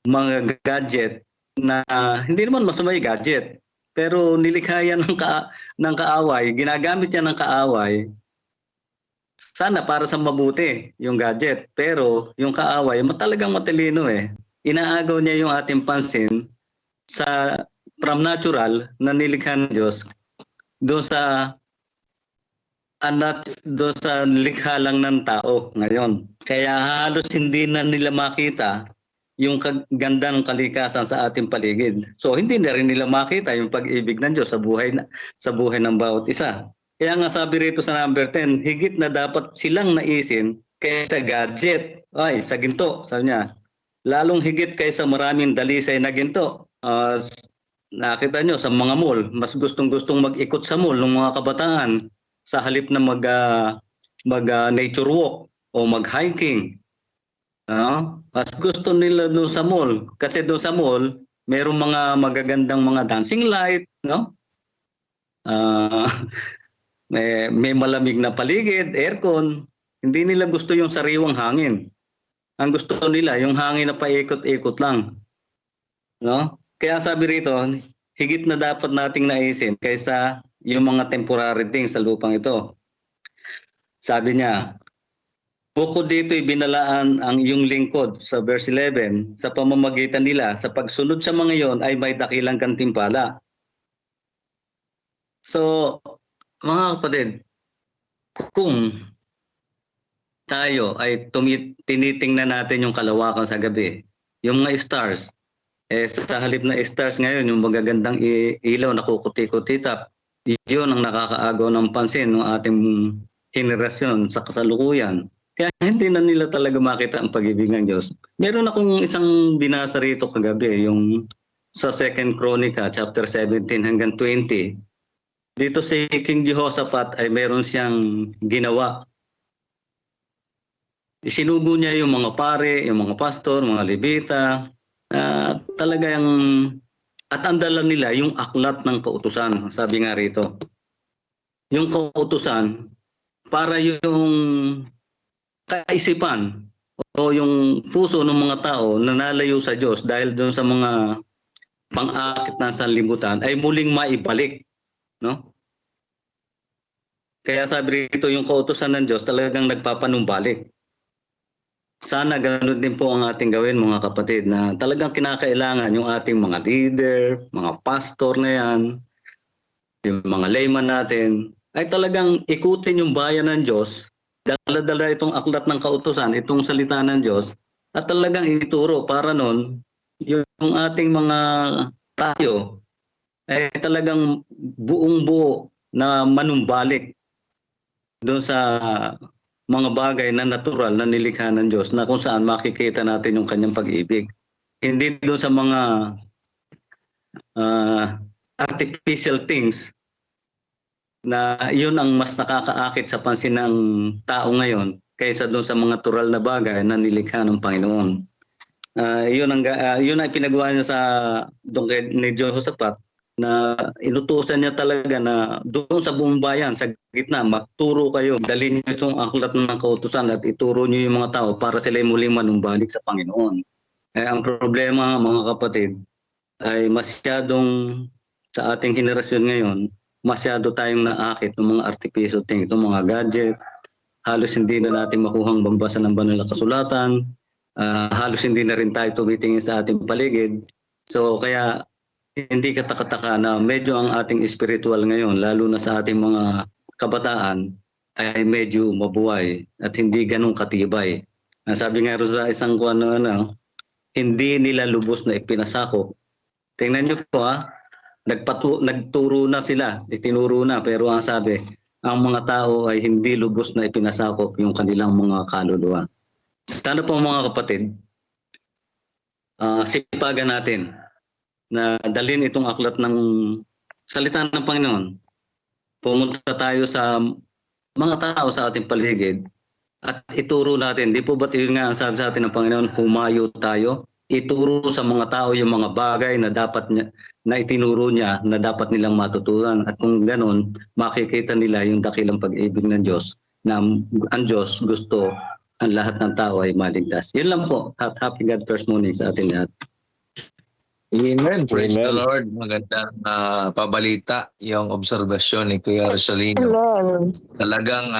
mga gadget na hindi naman masama yung gadget, pero nilikha yan ng kaaway, ginagamit yan ng kaaway sana para sa mabuti yung gadget, pero yung kaaway talagang matalino eh. Inaagaw niya yung ating pansin sa from natural na nilikha ng Diyos doon sa likha lang ng tao ngayon. Kaya halos hindi na nila makita yung ganda ng kalikasan sa ating paligid. So hindi na rin nila makita yung pag-ibig ng Diyos sa buhay ng bawat isa. Kaya nga sabi rito sa number 10, higit na dapat silang naisin kaysa gadget. Ay, sa ginto, sabi niya. Lalong higit kaysa maraming dalisay na ginto. Nakita nyo sa mga mall, mas gustong-gustong mag-ikot sa mall ng mga kabataan sa halip na mag-nature walk o mag-hiking. Mas gusto nila doon sa mall. Kasi doon sa mall, mayroong mga magagandang mga dancing light, no? May malamig na paligid, aircon. Hindi nila gusto yung sariwang hangin. Ang gusto nila, yung hangin na paikot-ikot lang. No? Kaya sabi rito, higit na dapat nating naisin kaysa yung mga temporary things sa lupang ito. Sabi niya, bukod dito binalaan ang iyong lingkod sa verse 11, sa pamamagitan nila sa pagsunod sa mga iyon ay may dakilang gantimpala. So, mga kapatid, kung tayo ay tinitingnan natin yung kalawakan sa gabi, yung mga stars, sa halip na stars ngayon, yung magagandang ilaw na kukuti-kutitap, yun ang nakakaagaw ng pansin ng ating henerasyon sa kasalukuyan. Kaya hindi na nila talaga makita ang pag-ibig ng Diyos. Meron akong isang binasa rito kagabi, yung sa 2 Chronica, chapter 17 hanggang 20. Dito si King Jehoshaphat ay meron siyang ginawa. Isinugo niya yung mga pare, yung mga pastor, mga levita, talagang at ang dala nila yung aklat ng kautusan, sabi nga rito. Yung kautusan, para yung kaisipan o yung puso ng mga tao na nalayo sa Diyos dahil doon sa mga pang-akit na sanlibutan ay muling maibalik. No? Kaya sabi rito yung kautusan ng Diyos talagang nagpapanumbalik. Sana ganoon din po ang ating gawin mga kapatid na talagang kinakailangan yung ating mga leader, mga pastor na yan, yung mga layman natin, ay talagang ikutin yung bayan ng Diyos, dala-dala itong aklat ng kautusan, itong salita ng Diyos, at talagang ituro para nun yung ating mga tayo ay talagang buong-buo na manumbalik doon sa mga bagay na natural na nilikha ng Diyos na kung saan makikita natin yung kanyang pag-ibig. Hindi doon sa mga artificial things na yun ang mas nakakaakit sa pansin ng tao ngayon kaysa doon sa mga natural na bagay na nilikha ng Panginoon. Yun ang pinagawa niya sa ni Jehoshaphat na inutusan niya talaga na doon sa buong bayan, sa gitna, magturo kayo, dalhin niyo itong aklat ng kautusan at ituro niyo yung mga tao para sila muling manumbalik sa Panginoon. Ang problema mga kapatid ay masyadong sa ating henerasyon ngayon, masyado tayong naakit ng mga artificial things, itong mga gadget, halos hindi na natin makuhang bambasa ng banal na kasulatan, halos hindi na rin tayo tumitingin sa ating paligid. So kaya hindi katakataka na medyo ang ating spiritual ngayon, lalo na sa ating mga kabataan, ay medyo mabuhay at hindi ganun katibay. Sabi nga rin sa isang hindi nila lubos na ipinasakop. Tingnan niyo po nagturo na sila, itinuro na, pero ang sabi, ang mga tao ay hindi lubos na ipinasakop yung kanilang mga kaluluwa. Sana po mga kapatid, sipagan natin na dalhin itong aklat ng salita ng Panginoon. Pumunta tayo sa mga tao sa ating paligid at ituro natin. Di po ba't yun nga ang sabi sa atin ng Panginoon, humayo tayo, ituro sa mga tao yung mga bagay na dapat niya, na itinuro niya na dapat nilang matutunan. At kung ganon, makikita nila yung dakilang pag-ibig ng Diyos na ang Diyos gusto ang lahat ng tao ay maligtas. Yun lang po. At happy God first morning sa atin lahat. Amen. Praise the Amen. Lord. Magandang pabalita yung obserbasyon ni Kuya Rosalino. Amen. Talagang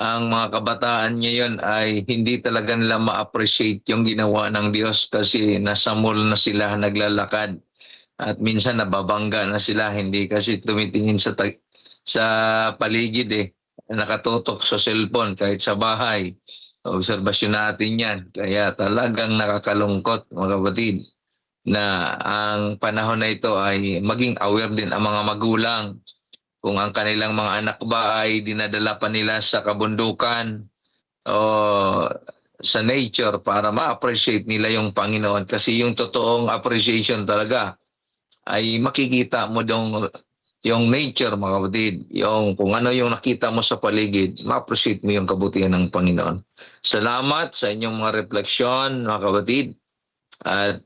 ang mga kabataan ngayon ay hindi talaga nila ma-appreciate yung ginawa ng Diyos kasi nasa mall na sila naglalakad at minsan nababangga na sila, hindi kasi tumitingin sa paligid nakatutok sa cellphone kahit sa bahay. Obserbasyon natin yan. Kaya talagang nakakalungkot mga kapatid na ang panahon na ito ay maging aware din ang mga magulang kung ang kanilang mga anak ba ay dinadala pa nila sa kabundukan o sa nature para ma-appreciate nila yung Panginoon. Kasi yung totoong appreciation talaga ay makikita mo yung nature mga kapatid. Yung kung ano yung nakita mo sa paligid, ma-appreciate mo yung kabutihan ng Panginoon. Salamat sa inyong mga refleksyon mga kapatid at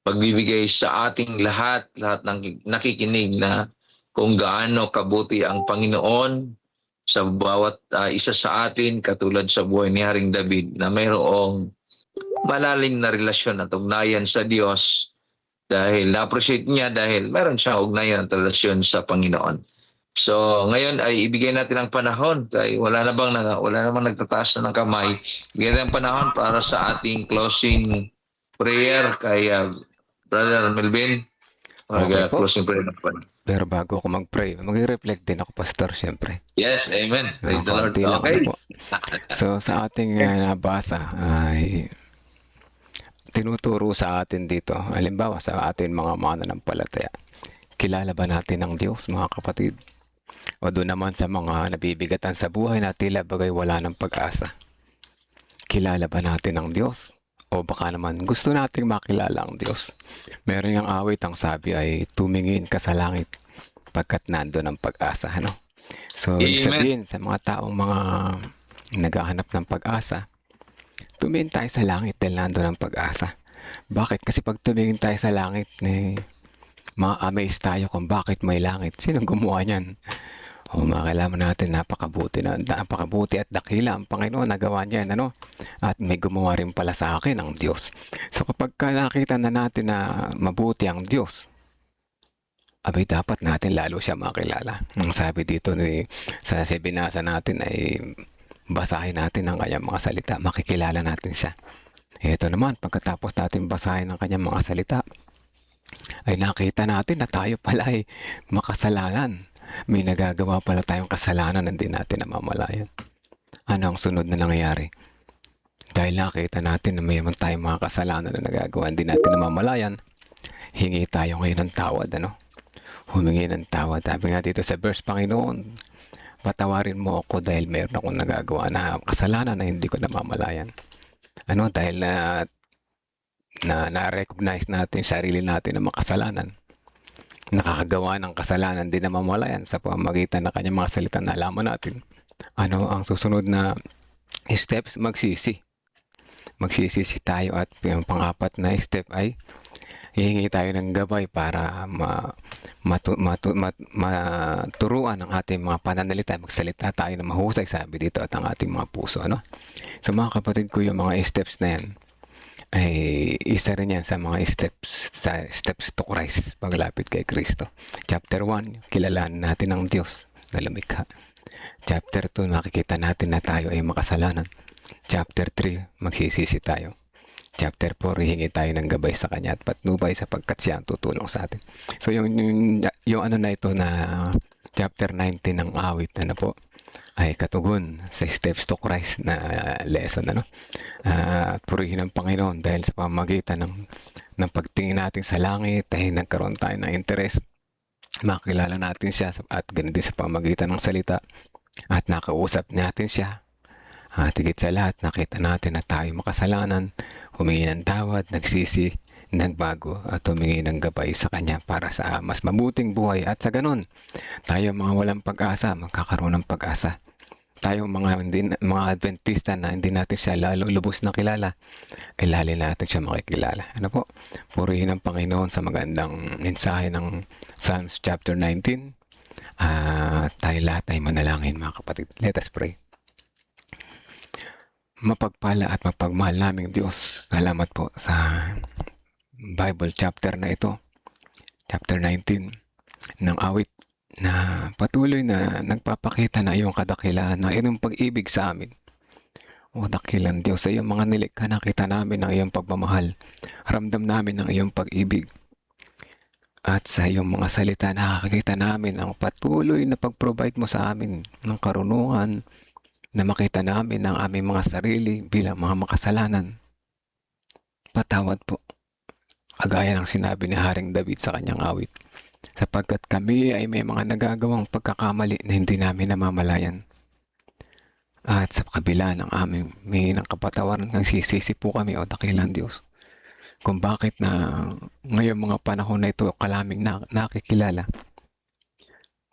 pagbibigay sa ating lahat ng nakikinig na kung gaano kabuti ang Panginoon sa bawat isa sa atin, katulad sa buhay ni Haring David na mayroong malalim na relasyon at ugnayan sa Diyos dahil na-appreciate niya dahil meron siyang ugnayan at relasyon sa Panginoon. So, ngayon ay ibigay natin ang panahon kay wala namang nagtataas na ng kamay. Bigyan natin ang panahon para sa ating closing prayer kay Brother Melvin. Okay po. Closing prayer na po. Pero bago ako mag-pray, mag-reflect din ako, Pastor, siyempre. Yes, amen. Praise the Lord. Konti lang Okay. po. So, sa ating nabasa ay tinuturo sa atin dito, halimbawa sa atin mga mananampalataya, kilala ba natin ang Diyos, mga kapatid? O doon naman sa mga nabibigatan sa buhay na tila bagay wala ng pag-asa, kilala ba natin ang Diyos? O baka naman gusto nating makilala ang Diyos. Meron yung awit, ang sabi ay tumingin ka sa langit pagkat nando ng pag-asa. Ano? So, ibig sabihin sa mga taong mga naghahanap ng pag-asa, tumingin tayo sa langit dahil nando ng pag-asa. Bakit? Kasi pag tumingin tayo sa langit, ma-amaze tayo kung bakit may langit. Sinong gumawa niyan? Makakalaman natin napakabuti at dakila ang Panginoon, nagawa niya, ano? At may gumawa rin pala sa akin ang Diyos. So kapag nakita na natin na mabuti ang Diyos, abay dapat natin lalo siya makilala. Ang sabi dito sa binasa natin ay basahin natin ang kanyang mga salita, makikilala natin siya. Ito naman, pagkatapos natin basahin ang kanyang mga salita, ay nakita natin na tayo pala ay makasalanan. May nagagawa pala tayong kasalanan na hindi natin namamalayan. Ano ang sunod na nangyayari? Dahil nakita natin na mayroon tayong mga kasalanan na nagagawa hindi natin namamalayan, hingi tayo ngayon ng tawad. Ano? Humingi ng tawad. Sabi nga dito sa verse, Panginoon, patawarin mo ako dahil mayroon akong nagagawa na kasalanan na hindi ko namamalayan. Ano? Dahil na-recognize natin sarili natin na makasalanan, nakakagawa ng kasalanan din namamalayan sa pamamagitan ng kanyang mga salita na alaman natin. Ano ang susunod na steps? Magsisisi tayo at yung pang-apat na step ay hihingi tayo ng gabay para maturuan ang ating mga pananalita, magsalita tayo na mahusay, sabi dito, at ang ating mga puso. Ano? So mga kapatid ko, yung mga steps na yan ay isa rin yan sa mga steps to Christ, paglapit kay Kristo. Chapter 1, kilalanin natin ang Diyos na lumikha. Chapter 2, makikita natin na tayo ay makasalanan. Chapter 3, magsisisi tayo. Chapter 4, hihingi tayo ng gabay sa Kanya at patnubay sapagkat siya ang tutulong sa atin. So yung ano na ito na chapter 19 ng awit, ano po, ay katugon sa Steps to Christ na lesson, ano? At purihin ang Panginoon dahil sa pamamagitan ng pagtingin natin sa langit ay nagkaroon tayo ng interes. Makilala natin siya at ganun din sa pamamagitan ng salita at nakausap natin siya. At higit sa lahat, nakita natin na tayo makasalanan, humingi ng tawad, nagsisi, nagbago at humingi ng gabay sa Kanya para sa mas mabuting buhay. At sa ganun, tayo mga walang pag-asa, magkakaroon ng pag-asa. Tayo mga Adventista na hindi natin siya lalo lubos na kilala, ay lalo natin siya makikilala. Ano po? Purihin ang Panginoon sa magandang mensahe ng Psalms chapter 19. Tayo lahat ay manalangin, mga kapatid. Let us pray. Mapagpala at mapagmahal naming Diyos, salamat po sa Bible chapter na ito, chapter 19 ng awit na patuloy na nagpapakita na iyong kadakilaan, na iyong pag-ibig sa amin. O dakilang Diyos, sa iyong mga nilikha, nakita namin ang iyong pagmamahal, ramdam namin ang iyong pag-ibig. At sa iyong mga salita, nakakita namin ang patuloy na pag-provide mo sa amin ng karunungan, na makita namin ang aming mga sarili bilang mga makasalanan. Patawad po, kagaya ng sinabi ni Haring David sa kanyang awit, sapagkat kami ay may mga nagagawang pagkakamali na hindi namin namamalayan. At sa kabila ng aming may ng kapatawaran, nagsisisi po kami, o dakilang Diyos, kung bakit na ngayong mga panahon na ito kalaming nakikilala.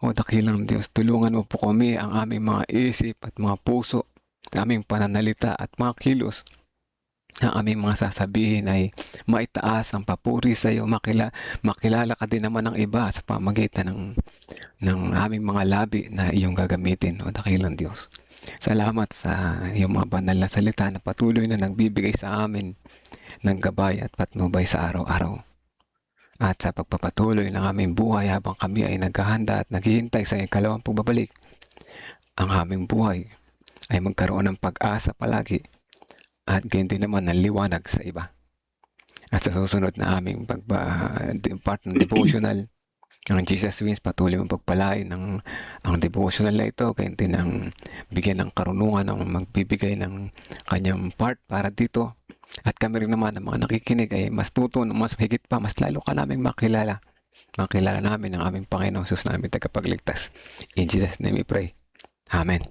O dakilang Diyos, tulungan mo po kami ang aming mga isip at mga puso, aming pananalita at mga kilos, ang aming mga sasabihin ay maitaas ang papuri sa iyo. Makilala ka din naman ng iba sa pamagitan ng aming mga labi na iyong gagamitin, o dakilang Diyos. Salamat sa iyong mga banal na salita na patuloy na nagbibigay sa amin ng gabay at patnubay sa araw-araw. At sa pagpapatuloy ng aming buhay habang kami ay naghahanda at naghihintay sa iyong ikalawang pagbabalik, ang aming buhay ay magkaroon ng pag-asa palagi at gayon din naman ng liwanag sa iba. At sa susunod na aming part ng devotional, ang Jesus Wins, patuloy mong pagpalain ang devotional na ito, gayon din ang bigyan ng karunungan ang magbibigay ng kanyang part para dito. At kami rin naman, ang mga nakikinig, ay mas tutunan, mas higit pa, mas lalo ka naming makilala. Makilala namin ang aming Panginoon Jesus namin tagapagligtas. In Jesus' name we pray. Amen.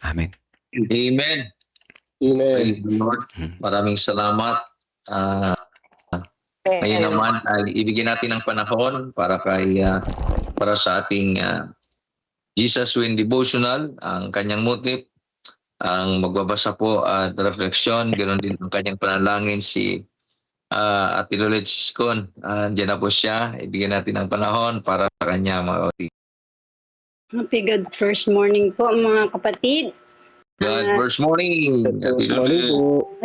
Amen. Amen. Praise the Lord. Maraming salamat. Ngayon naman ay ibigyan natin ng panahon para sa ating Jesus Win Devotional, ang kanyang motif, ang magbabasa po at refleksyon, ganoon din ang kanyang panalangin si Ate Lolet Siskon. Diyan na po siya. Ibigyan natin ng panahon para sa kanya, mga kapatid. Happy God first morning po mga kapatid. God, first morning. Ate Lolet.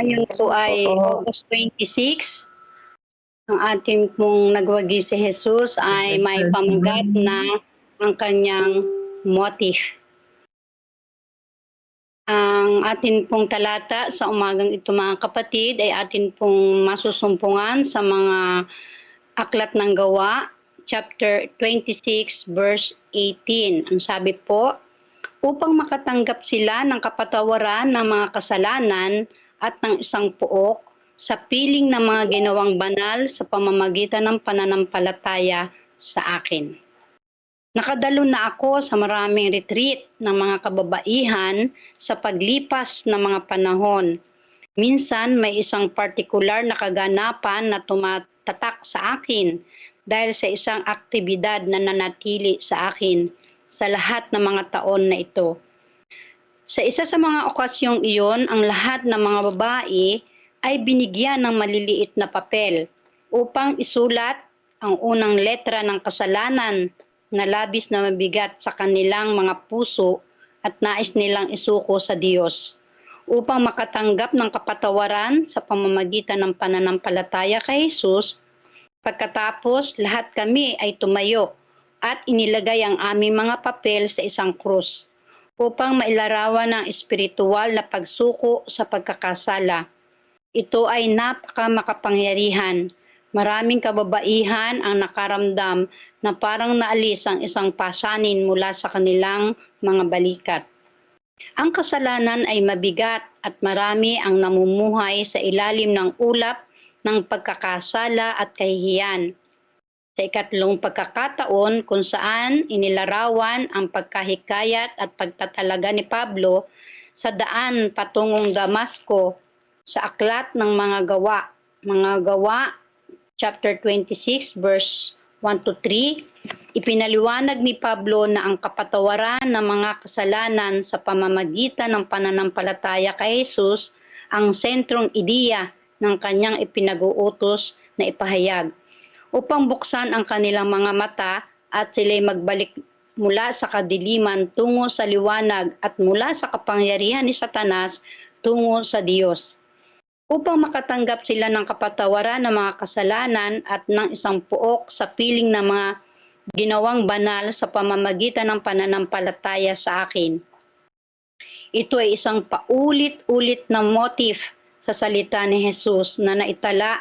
Ngayon po ay August 26. Ang ating pong nagwagi si Jesus ay may pamagat na ang kanyang motif. Ang atin pong talata sa umagang ito mga kapatid ay atin pong masusumpungan sa mga aklat ng gawa, chapter 26, verse 18. Ang sabi po, upang makatanggap sila ng kapatawaran ng mga kasalanan at ng isang puok sa piling ng mga ginawang banal sa pamamagitan ng pananampalataya sa akin. Nakadalo na ako sa maraming retreat ng mga kababaihan sa paglipas ng mga panahon. Minsan may isang partikular na kaganapan na tumatatak sa akin dahil sa isang aktibidad na nanatili sa akin sa lahat ng mga taon na ito. Sa isa sa mga okasyong iyon, ang lahat ng mga babae ay binigyan ng maliliit na papel upang isulat ang unang letra ng kasalanan na labis na mabigat sa kanilang mga puso at nais nilang isuko sa Diyos upang makatanggap ng kapatawaran sa pamamagitan ng pananampalataya kay Jesus. Pagkatapos, lahat kami ay tumayo at inilagay ang aming mga papel sa isang krus upang mailarawan ng espiritual na pagsuko sa pagkakasala. Ito ay napakamakapangyarihan. Maraming kababaihan ang nakaramdam na parang naalis ang isang pasanin mula sa kanilang mga balikat. Ang kasalanan ay mabigat at marami ang namumuhay sa ilalim ng ulap ng pagkakasala at kahihiyan. Sa ikatlong pagkakataon kung saan inilarawan ang pagkahikayat at pagtatalaga ni Pablo sa daan patungong Damasco sa aklat ng mga gawa chapter 26 verse 1 to 3, ipinaliwanag ni Pablo na ang kapatawaran ng mga kasalanan sa pamamagitan ng pananampalataya kay Jesus ang sentrong ideya ng kanyang ipinag-uutos na ipahayag upang buksan ang kanilang mga mata at sila'y magbalik mula sa kadiliman tungo sa liwanag at mula sa kapangyarihan ni Satanas tungo sa Diyos. Upang makatanggap sila ng kapatawaran ng mga kasalanan at ng isang puok sa piling ng mga ginawang banal sa pamamagitan ng pananampalataya sa akin. Ito ay isang paulit-ulit na motif sa salita ni Jesus na naitala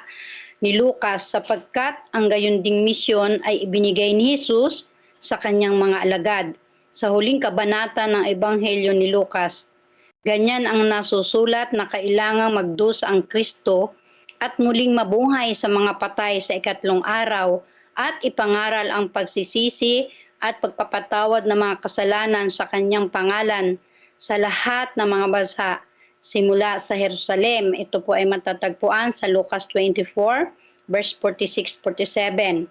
ni Lucas sapagkat ang gayunding misyon ay ibinigay ni Jesus sa kanyang mga alagad sa huling kabanata ng Ebanghelyo ni Lucas. Ganyan ang nasusulat na kailangang magdusa ang Kristo at muling mabuhay sa mga patay sa ikatlong araw at ipangaral ang pagsisisi at pagpapatawad ng mga kasalanan sa kanyang pangalan sa lahat ng mga bansa simula sa Jerusalem. Ito po ay matatagpuan sa Lucas 24 verse 46-47.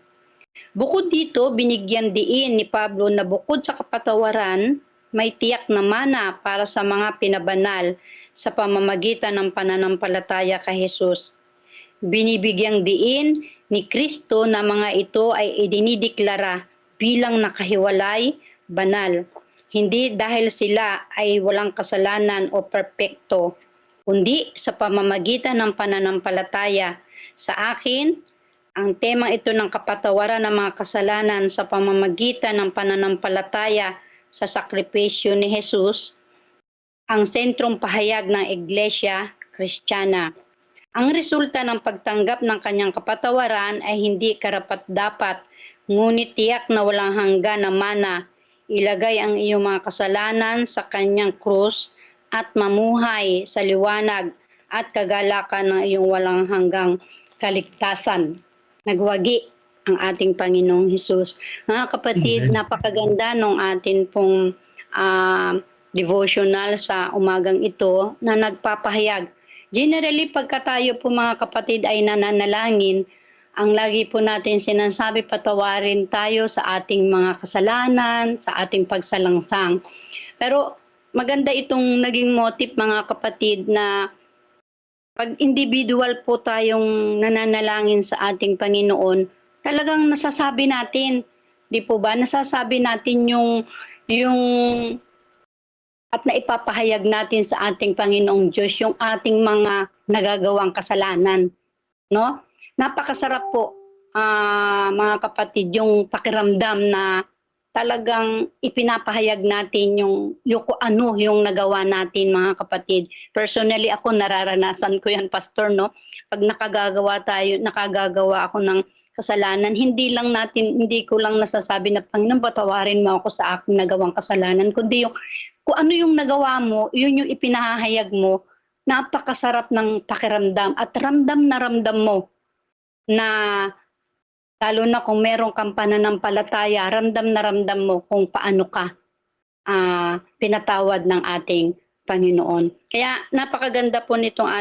Bukod dito, binigyan diin ni Pablo na bukod sa kapatawaran, may tiyak na mana para sa mga pinabanal sa pamamagitan ng pananampalataya kay Jesus. Binibigyang diin ni Kristo na mga ito ay idinideklara bilang nakahiwalay, banal. Hindi dahil sila ay walang kasalanan o perpekto, kundi sa pamamagitan ng pananampalataya. Sa akin, ang temang ito ng kapatawaran ng mga kasalanan sa pamamagitan ng pananampalataya sa sakripisyo ni Jesus, ang sentrong pahayag ng Iglesia Kristiyana. Ang resulta ng pagtanggap ng kanyang kapatawaran ay hindi karapat-dapat, ngunit tiyak na walang hanggan na mana. Ilagay ang iyong mga kasalanan sa kanyang krus at mamuhay sa liwanag at kagalakan ng iyong walang hanggang kaligtasan. Nagwagi ang ating Panginoong Hesus. Mga kapatid, napakaganda nung atin pong devotional sa umagang ito na nagpapahayag. Generally, pagka tayo po mga kapatid ay nananalangin, ang lagi po natin sinasabi, patawarin tayo sa ating mga kasalanan, sa ating pagsalangsang. Pero maganda itong naging motif mga kapatid na pag individual po tayong nananalangin sa ating Panginoon, talagang nasasabi natin, di po ba? Nasasabi natin yung at naipapahayag natin sa ating Panginoong Diyos yung ating mga nagagawang kasalanan, no? Napakasarap po, mga kapatid, yung pakiramdam na talagang ipinapahayag natin yung kung ano yung nagawa natin mga kapatid. Personally ako nararanasan ko yan, Pastor, no? Pag nakagagawa ako ng kasalanan, hindi ko lang nasasabi na Panginoon patawarin mo ako sa aking nagawang kasalanan, kundi yung kung ano yung nagawa mo, yun yung ipinahayag mo, napakasarap ng pakiramdam at ramdam mo na lalo na kung meron kang pananampalataya, ramdam mo kung paano ka pinatawad ng ating Panginoon. Kaya napakaganda po nitong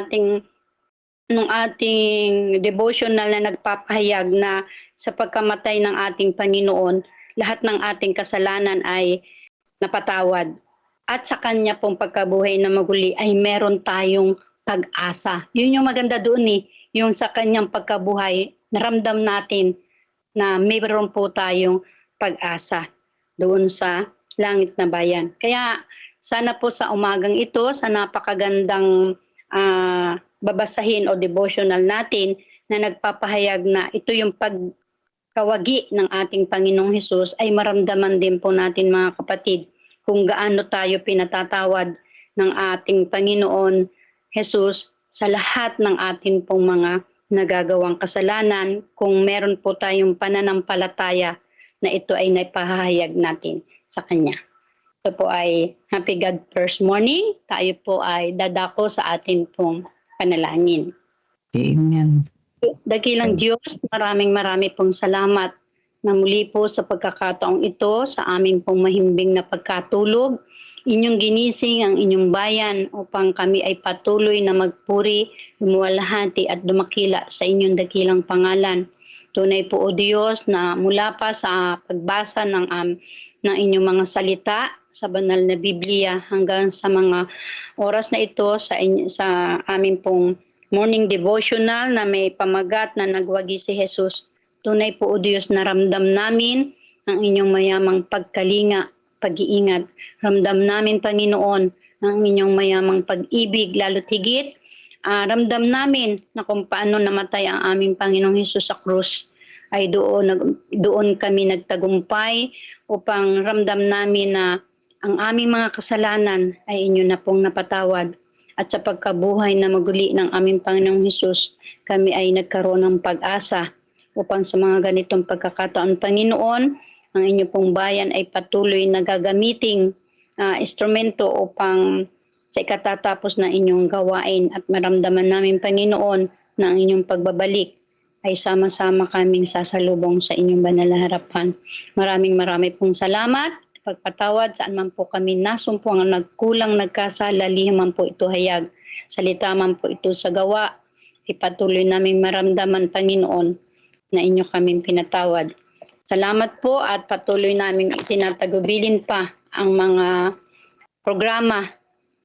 ating devotional na nagpapahayag na sa pagkamatay ng ating Panginoon, lahat ng ating kasalanan ay napatawad. At sa kanya pong pagkabuhay na maguli ay meron tayong pag-asa. Yun yung maganda doon yung sa kanyang pagkabuhay, naramdam natin na mayroon po tayong pag-asa doon sa langit na bayan. Kaya sana po sa umagang ito, sa napakagandang babasahin o devotional natin na nagpapahayag na ito yung pagkawagi ng ating Panginoong Hesus, ay maramdaman din po natin mga kapatid kung gaano tayo pinatatawad ng ating Panginoon Hesus sa lahat ng atin pong mga nagagawang kasalanan kung meron po tayong pananampalataya na ito ay naipahayag natin sa Kanya. ito po ay Happy God First Morning. Tayo po ay dadako sa atin pong panalangin. Amen. Dakilang Diyos, maraming pong salamat na muli po sa pagkakataong ito sa aming pong mahimbing na pagkatulog. Inyong ginising ang inyong bayan upang kami ay patuloy na magpuri, lumuwalhati at dumakila sa inyong dakilang pangalan. Tunay po o Diyos na mula pa sa pagbasa ng inyong mga salita sa banal na Biblia hanggang sa mga oras na ito sa aming pong morning devotional na may pamagat na nagwagi si Jesus. Tunay po o Diyos na ramdam namin ang inyong mayamang pagkalinga, pag-iingat. Ramdam namin, Panginoon, ang inyong mayamang pag-ibig, lalo't higit. Ramdam namin na kung paano namatay ang aming Panginoong Hesus sa krus, ay doon kami nagtagumpay upang ramdam namin na ang aming mga kasalanan ay inyo na pong napatawad. At sa pagkabuhay na maguli ng aming Panginoong Hesus, kami ay nagkaroon ng pag-asa upang sa mga ganitong pagkakataon, Panginoon, ang inyo pong bayan ay patuloy na gagamiting instrumento upang sa ikatatapos na inyong gawain at maramdaman namin, Panginoon, na ang inyong pagbabalik ay sama-sama kaming sasalubong sa inyong banal na harapan. Maraming pong salamat. Pagpatawad saan man po kami nasumpungan, nagkulang, nagkasala, lihim man po ito hayag. Salita man po ito sa gawa. Ipatuloy naming maramdaman, Panginoon, na inyo kaming pinatawad. Salamat po at patuloy naming itinatagubilin pa ang mga programa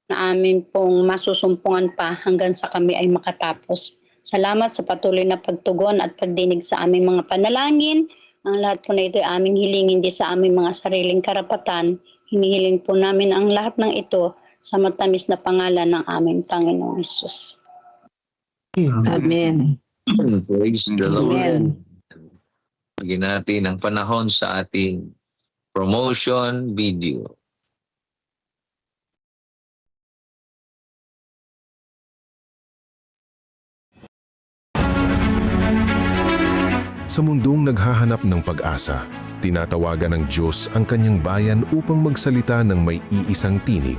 na amin pong masusumpungan pa hanggang sa kami ay makatapos. Salamat sa patuloy na pagtugon at pagdinig sa aming mga panalangin. Ang lahat po na ito ay aming hiling, hindi sa aming mga sariling karapatan. Hinihiling po namin ang lahat ng ito sa matamis na pangalan ng aming Panginoong Hesus. Amen. Praise the Lord. Amen. Bigyan natin ang panahon sa ating promotion video. Sa mundong naghahanap ng pag-asa, tinatawagan ng Diyos ang kanyang bayan upang magsalita ng may iisang tinig.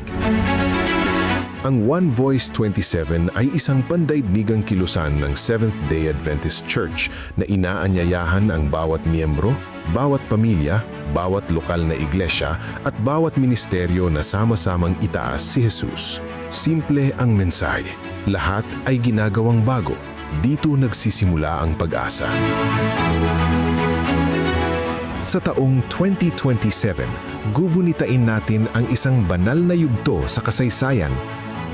Ang One Voice 27 ay isang pandaigdigang kilusan ng Seventh-day Adventist Church na inaanyayahan ang bawat miyembro, bawat pamilya, bawat lokal na iglesia at bawat ministeryo na sama-samang itaas si Jesus. Simple ang mensahe. Lahat ay ginagawang bago. Dito nagsisimula ang pag-asa. Sa taong 2027, gugunitain natin ang isang banal na yugto sa kasaysayan.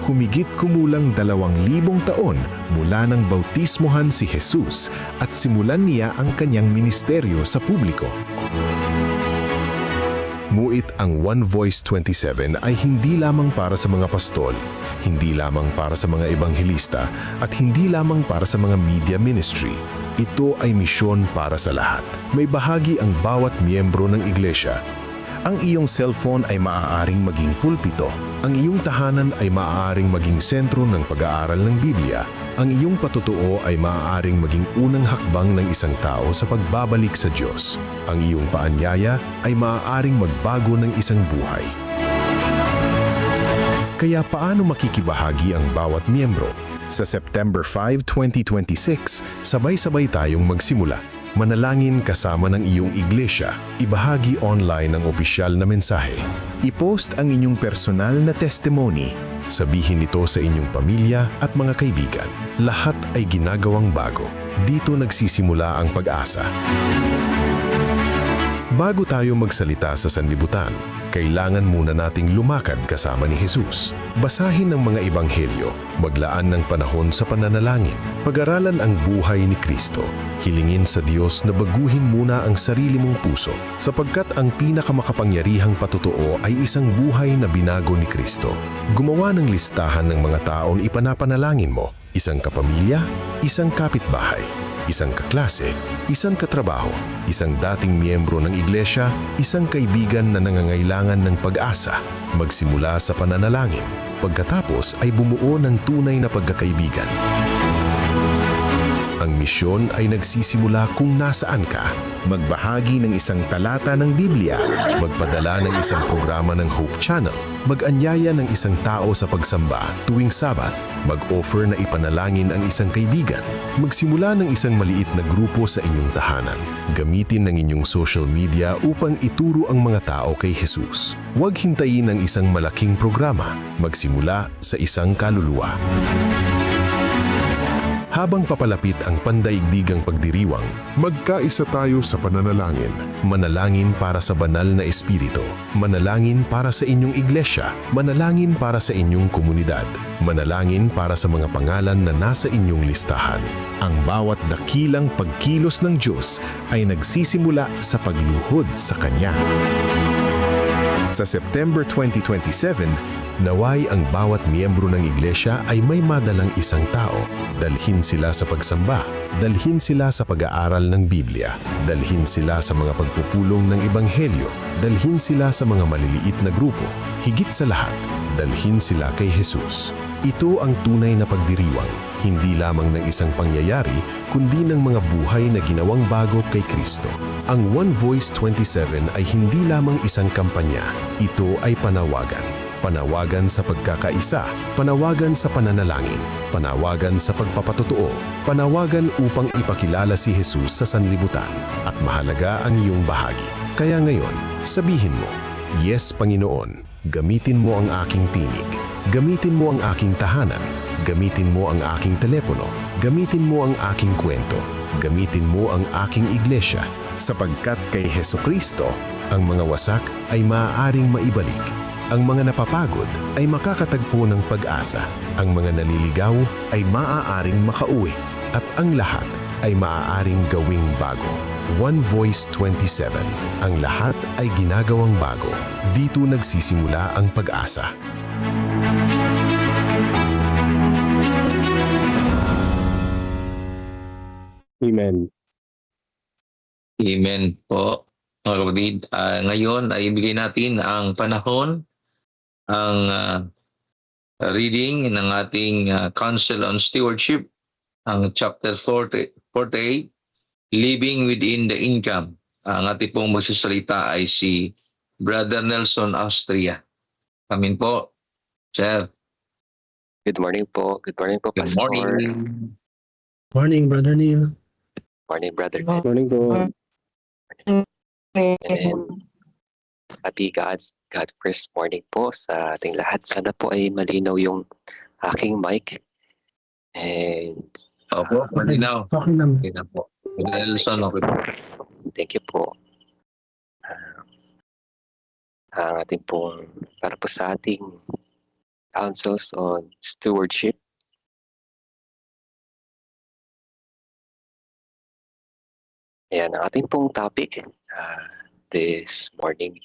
Humigit kumulang 2,000 taon mula nang bautismohan si Jesus at simulan niya ang kanyang ministeryo sa publiko. Muit ang One Voice 27 ay hindi lamang para sa mga pastol, hindi lamang para sa mga ebanghelista at hindi lamang para sa mga media ministry. Ito ay misyon para sa lahat. May bahagi ang bawat miyembro ng iglesia. Ang iyong cellphone ay maaaring maging pulpito. Ang iyong tahanan ay maaaring maging sentro ng pag-aaral ng Biblia. Ang iyong patutuo ay maaaring maging unang hakbang ng isang tao sa pagbabalik sa Diyos. Ang iyong paanyaya ay maaaring magbago ng isang buhay. Kaya paano makikibahagi ang bawat miyembro? Sa September 5, 2026, sabay-sabay tayong magsimula. Manalangin kasama ng iyong iglesia. Ibahagi online ang opisyal na mensahe. I-post ang inyong personal na testimony. Sabihin ito sa inyong pamilya at mga kaibigan. Lahat ay ginagawang bago. Dito nagsisimula ang pag-asa. Bago tayo magsalita sa sanlibutan, kailangan muna nating lumakad kasama ni Jesus. Basahin ang mga ebanghelyo, maglaan ng panahon sa pananalangin, pag-aralan ang buhay ni Kristo. Hilingin sa Diyos na baguhin muna ang sarili mong puso, sapagkat ang pinakamakapangyarihang patutuo ay isang buhay na binago ni Kristo. Gumawa ng listahan ng mga taon ipanapanalangin mo, isang kapamilya, isang kapitbahay, isang kaklase, isang katrabaho, isang dating miyembro ng iglesia, isang kaibigan na nangangailangan ng pag-asa. Magsimula sa pananalangin, pagkatapos ay bumuo ng tunay na pagkakaibigan. Ang misyon ay nagsisimula kung nasaan ka. Magbahagi ng isang talata ng Biblia, magpadala ng isang programa ng Hope Channel, mag-anyaya ng isang tao sa pagsamba tuwing Sabath, mag-offer na ipanalangin ang isang kaibigan, magsimula ng isang maliit na grupo sa inyong tahanan. Gamitin ng inyong social media upang ituro ang mga tao kay Jesus. Huwag hintayin ang isang malaking programa. Magsimula sa isang kaluluwa. Habang papalapit ang pandaigdigang pagdiriwang, magkaisa tayo sa pananalangin. Manalangin para sa banal na espiritu. Manalangin para sa inyong iglesia. Manalangin para sa inyong komunidad. Manalangin para sa mga pangalan na nasa inyong listahan. Ang bawat dakilang pagkilos ng Diyos ay nagsisimula sa pagluhod sa Kanya. Sa September 2027, naway ang bawat miyembro ng iglesia ay may madalang isang tao. Dalhin sila sa pagsamba, dalhin sila sa pag-aaral ng Biblia, dalhin sila sa mga pagpupulong ng Ebanghelyo, dalhin sila sa mga maliliit na grupo. Higit sa lahat, dalhin sila kay Jesus. Ito ang tunay na pagdiriwang, hindi lamang ng isang pangyayari, kundi ng mga buhay na ginawang bago kay Kristo. Ang One Voice 27 ay hindi lamang isang kampanya, ito ay panawagan. Panawagan sa pagkakaisa, panawagan sa pananalangin, panawagan sa pagpapatotoo, panawagan upang ipakilala si Jesus sa sanlibutan. At mahalaga ang iyong bahagi. Kaya ngayon, sabihin mo, "Yes, Panginoon, gamitin mo ang aking tinig. Gamitin mo ang aking tahanan. Gamitin mo ang aking telepono. Gamitin mo ang aking kwento. Gamitin mo ang aking iglesia. Sapagkat kay Hesukristo, ang mga wasak ay maaaring maibalik. Ang mga napapagod ay makakatagpo ng pag-asa. Ang mga naliligaw ay maaaring makauwi. At ang lahat ay maaaring gawing bago." One Voice 27. Ang lahat ay ginagawang bago. Dito nagsisimula ang pag-asa. Amen. Amen po, mga kapatid. Ngayon ay ibigay natin ang panahon, ang reading ng ating Council on Stewardship, ang chapter 48, Living Within the Income. Ang ating pong magsasalita ay si Brother Nelson Austria. Amin po, Sir. Good morning po. Good morning po, Good Pastor. morning. Morning, Brother Neil. Morning, Brother. Morning po. And happy God first morning po sa ating lahat. Sana po ay malinaw yung aking mic. And Opo, malinaw. Okay naman. Okay na po. Brother Nelson, okay po. thank you po. Ang ating pong, para po sa ating councils on stewardship. Ayan, ang ating pong topic this morning,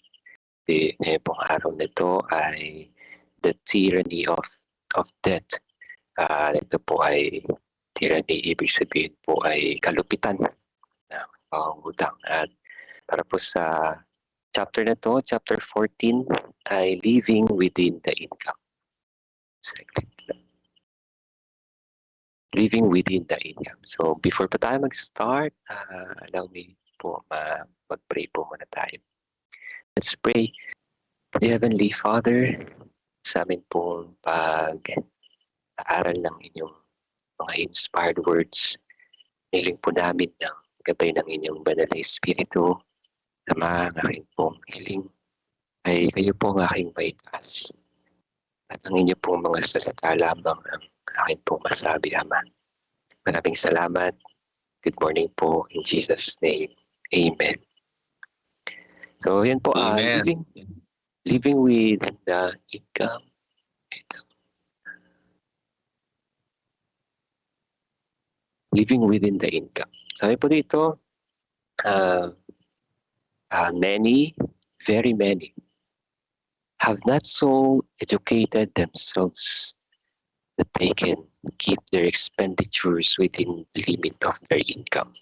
ngayon pong araw na ito ay the tyranny of debt. Ito po ay tyranny, ibig sabihin po ay kalupitan ng pangungutang. At para po sa chapter na to, chapter 14, ay living within the income. Living within the income. So before pa tayo mag-start, allow me po mag-pray po muna tayo. Let's pray. Heavenly Father, sa amin pong pag-aaral ng inyong mga inspired words, niling po namin ng gabay ng inyong banal na Espiritu, na aking pong hiling ay kayo po ang aking maitaas. At ang inyo pong mga salita lamang ang akin pong masabi, Ama. Maraming salamat. Good morning po in Jesus' name. Amen. So yan po, Amen. living with the income. Living within the income. Sabi po dito, many, very many, have not so educated themselves that they can keep their expenditures within the limit of their income.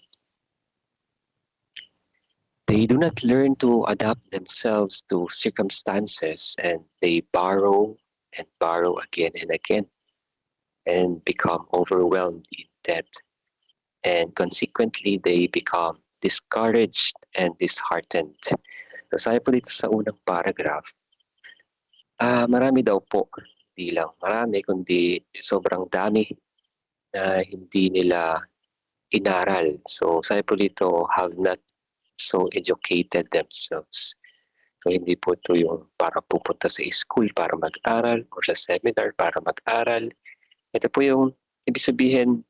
They do not learn to adapt themselves to circumstances, and they borrow and borrow again and again and become overwhelmed in debt. and consequently they become discouraged and disheartened. So sabi po dito sa unang paragraph, marami daw po, hindi lang marami kundi sobrang dami na hindi nila inaral. So sabi po dito, have not so educated themselves. So hindi po ito yung para pupunta sa school para mag-aral or sa seminar para mag-aral. Ito po yung ibig sabihin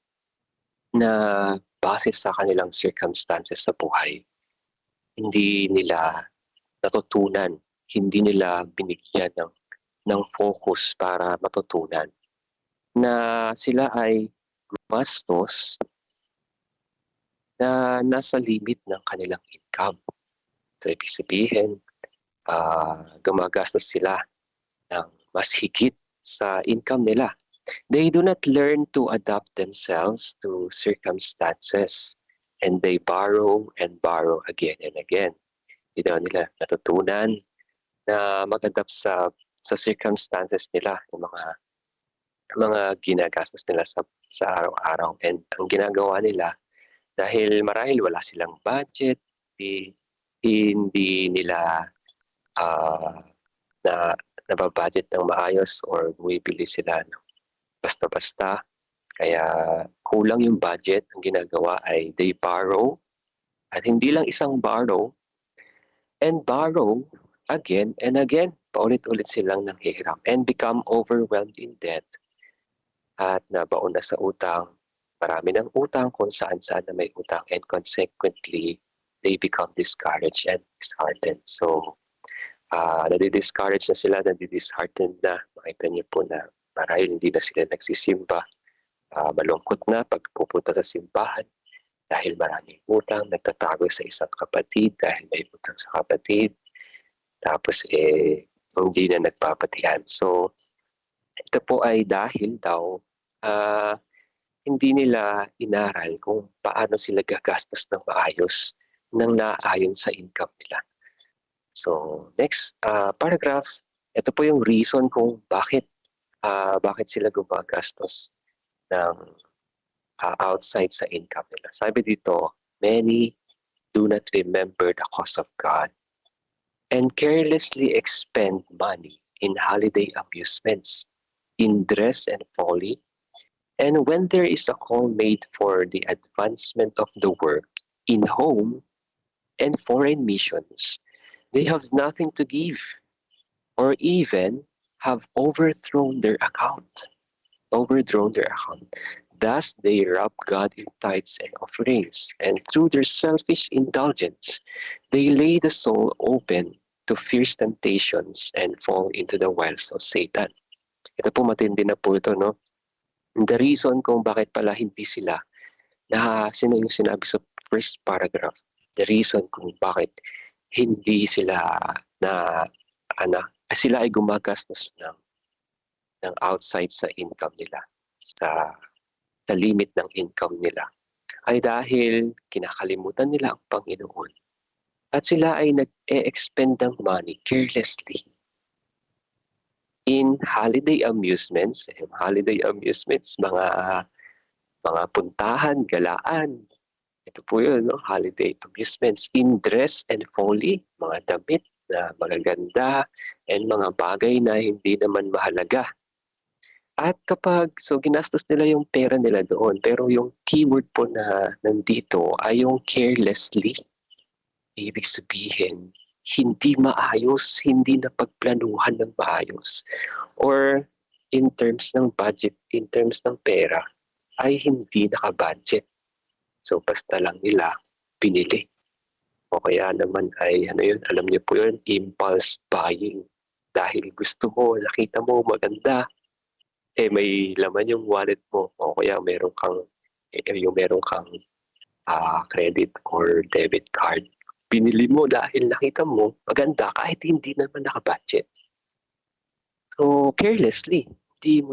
na base sa kanilang circumstances sa buhay. Hindi nila natutunan, hindi nila binigyan ng focus para matutunan na sila ay gumastos na nasa limit ng kanilang income. So, ibig sabihin, gumagastos sila ng mas higit sa income nila. They do not learn to adapt themselves to circumstances and they borrow and borrow again and again. Hindi daw nila natutunan na mag-adapt sa circumstances nila, yung mga ginagastos nila sa araw-araw. And ang ginagawa nila, dahil marahil wala silang budget, hindi nila nababudget ng maayos or bumibili sila ng basta-basta. Kaya kulang yung budget, ang ginagawa ay they borrow. At hindi lang isang borrow, and borrow again and again. Paulit-ulit silang nanghihirap and become overwhelmed in debt. At nabaon na sa utang, marami ng utang kung saan-saan na may utang, and consequently, they become discouraged and disheartened. So, nadi-discourage na sila, nadi-disheartened na. Makita niyo po na marahil hindi na sila nagsisimba. Malungkot na pag pupunta sa simbahan dahil maraming utang, nagtatago sa isang kapatid dahil may utang sa kapatid. Tapos hindi na nagpapatihan. So, ito po ay dahil daw hindi nila inaral kung paano sila gagastos ng maayos nang naayon sa income nila. So, next paragraph, ito po yung reason kung bakit sila gumagastos ng outside sa income nila. Sabi dito, many do not remember the cause of God and carelessly expend money in holiday amusements, in dress and folly, and when there is a call made for the advancement of the work in home and foreign missions, they have nothing to give, or even have overthrown their account. Thus they rob God in tithes and offerings, and through their selfish indulgence, they lay the soul open to fierce temptations and fall into the wiles of Satan. Ito po matindi na po ito, no? The reason kung bakit pala hindi sila yung sinabi sa first paragraph, the reason kung bakit hindi sila sila ay gumagastos ng outside sa income nila, sa limit ng income nila, ay dahil kinakalimutan nila ang Panginoon at sila ay nag-e-expend ng money carelessly in holiday amusements. Mga puntahan, galaan. Ito po yun, no? Holiday amusements. In dress and folly, mga damit na magaganda and mga bagay na hindi naman mahalaga. At ginastos nila yung pera nila doon, pero yung keyword po na nandito ay yung carelessly. Ibig sabihin, hindi maayos, hindi napagplanuhan ng maayos. Or in terms ng budget, in terms ng pera, ay hindi nakabudget. So basta lang nila pinili. O kaya naman ay alam niyo po yun, impulse buying. Dahil gusto mo, nakita mo maganda, may laman yung wallet mo, o kaya meron kang credit or debit card. Pinili mo dahil nakita mo maganda kahit hindi naman nakabudget. So carelessly, hindi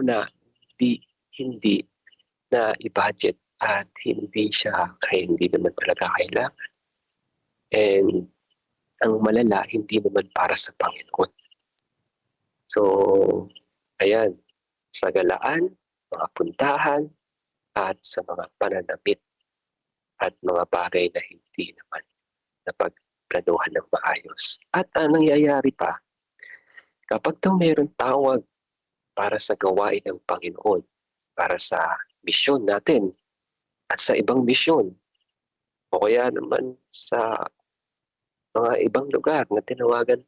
na i-budget at hindi naman talaga kailangan. And ang malala, hindi naman para sa Panginoon. So, ayan, sa galaan, mga puntahan, at sa mga pananamit at mga bagay na hindi naman napagplanuhan ng maayos. At ang nangyayari pa, kapag daw mayroong tawag para sa gawain ng Panginoon, para sa misyon natin at sa ibang misyon, o kaya naman sa mga ibang lugar na tinawagan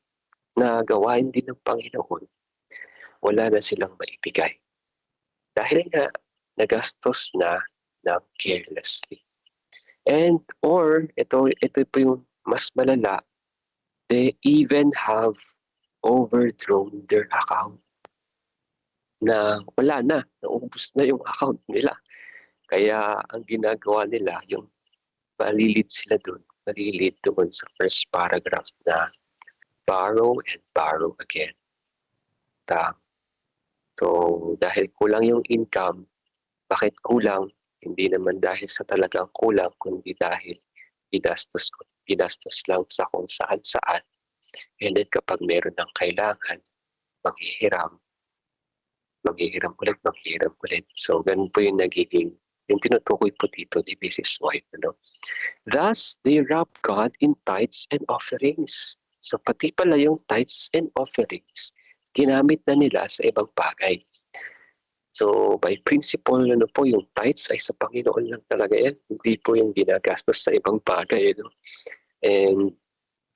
na gawain din ng Panginoon, wala na silang maibigay. Dahil nga, nagastos na ng carelessly. And or, ito po yung mas malala, they even have overdrawn their account. Na wala na, naubos na yung account nila. Kaya ang ginagawa nila, yung malilid sila doon, malilid doon sa first paragraph na borrow and borrow again. So, dahil kulang yung income, bakit kulang? Hindi naman dahil sa talagang kulang, kundi dahil ginastos lang sa kung saan-saan. And then kapag meron ng kailangan, manghihiram ulit. So, ganun po yung nagiging, yung tinutukoy po dito ni Mrs. White. Thus, they rob God in tithes and offerings. So, pati pala yung tithes and offerings, ginamit na nila sa ibang bagay. So, by principle, po, yung tithes ay sa Panginoon lang talaga yan. Hindi po yung ginagastos sa ibang bagay. And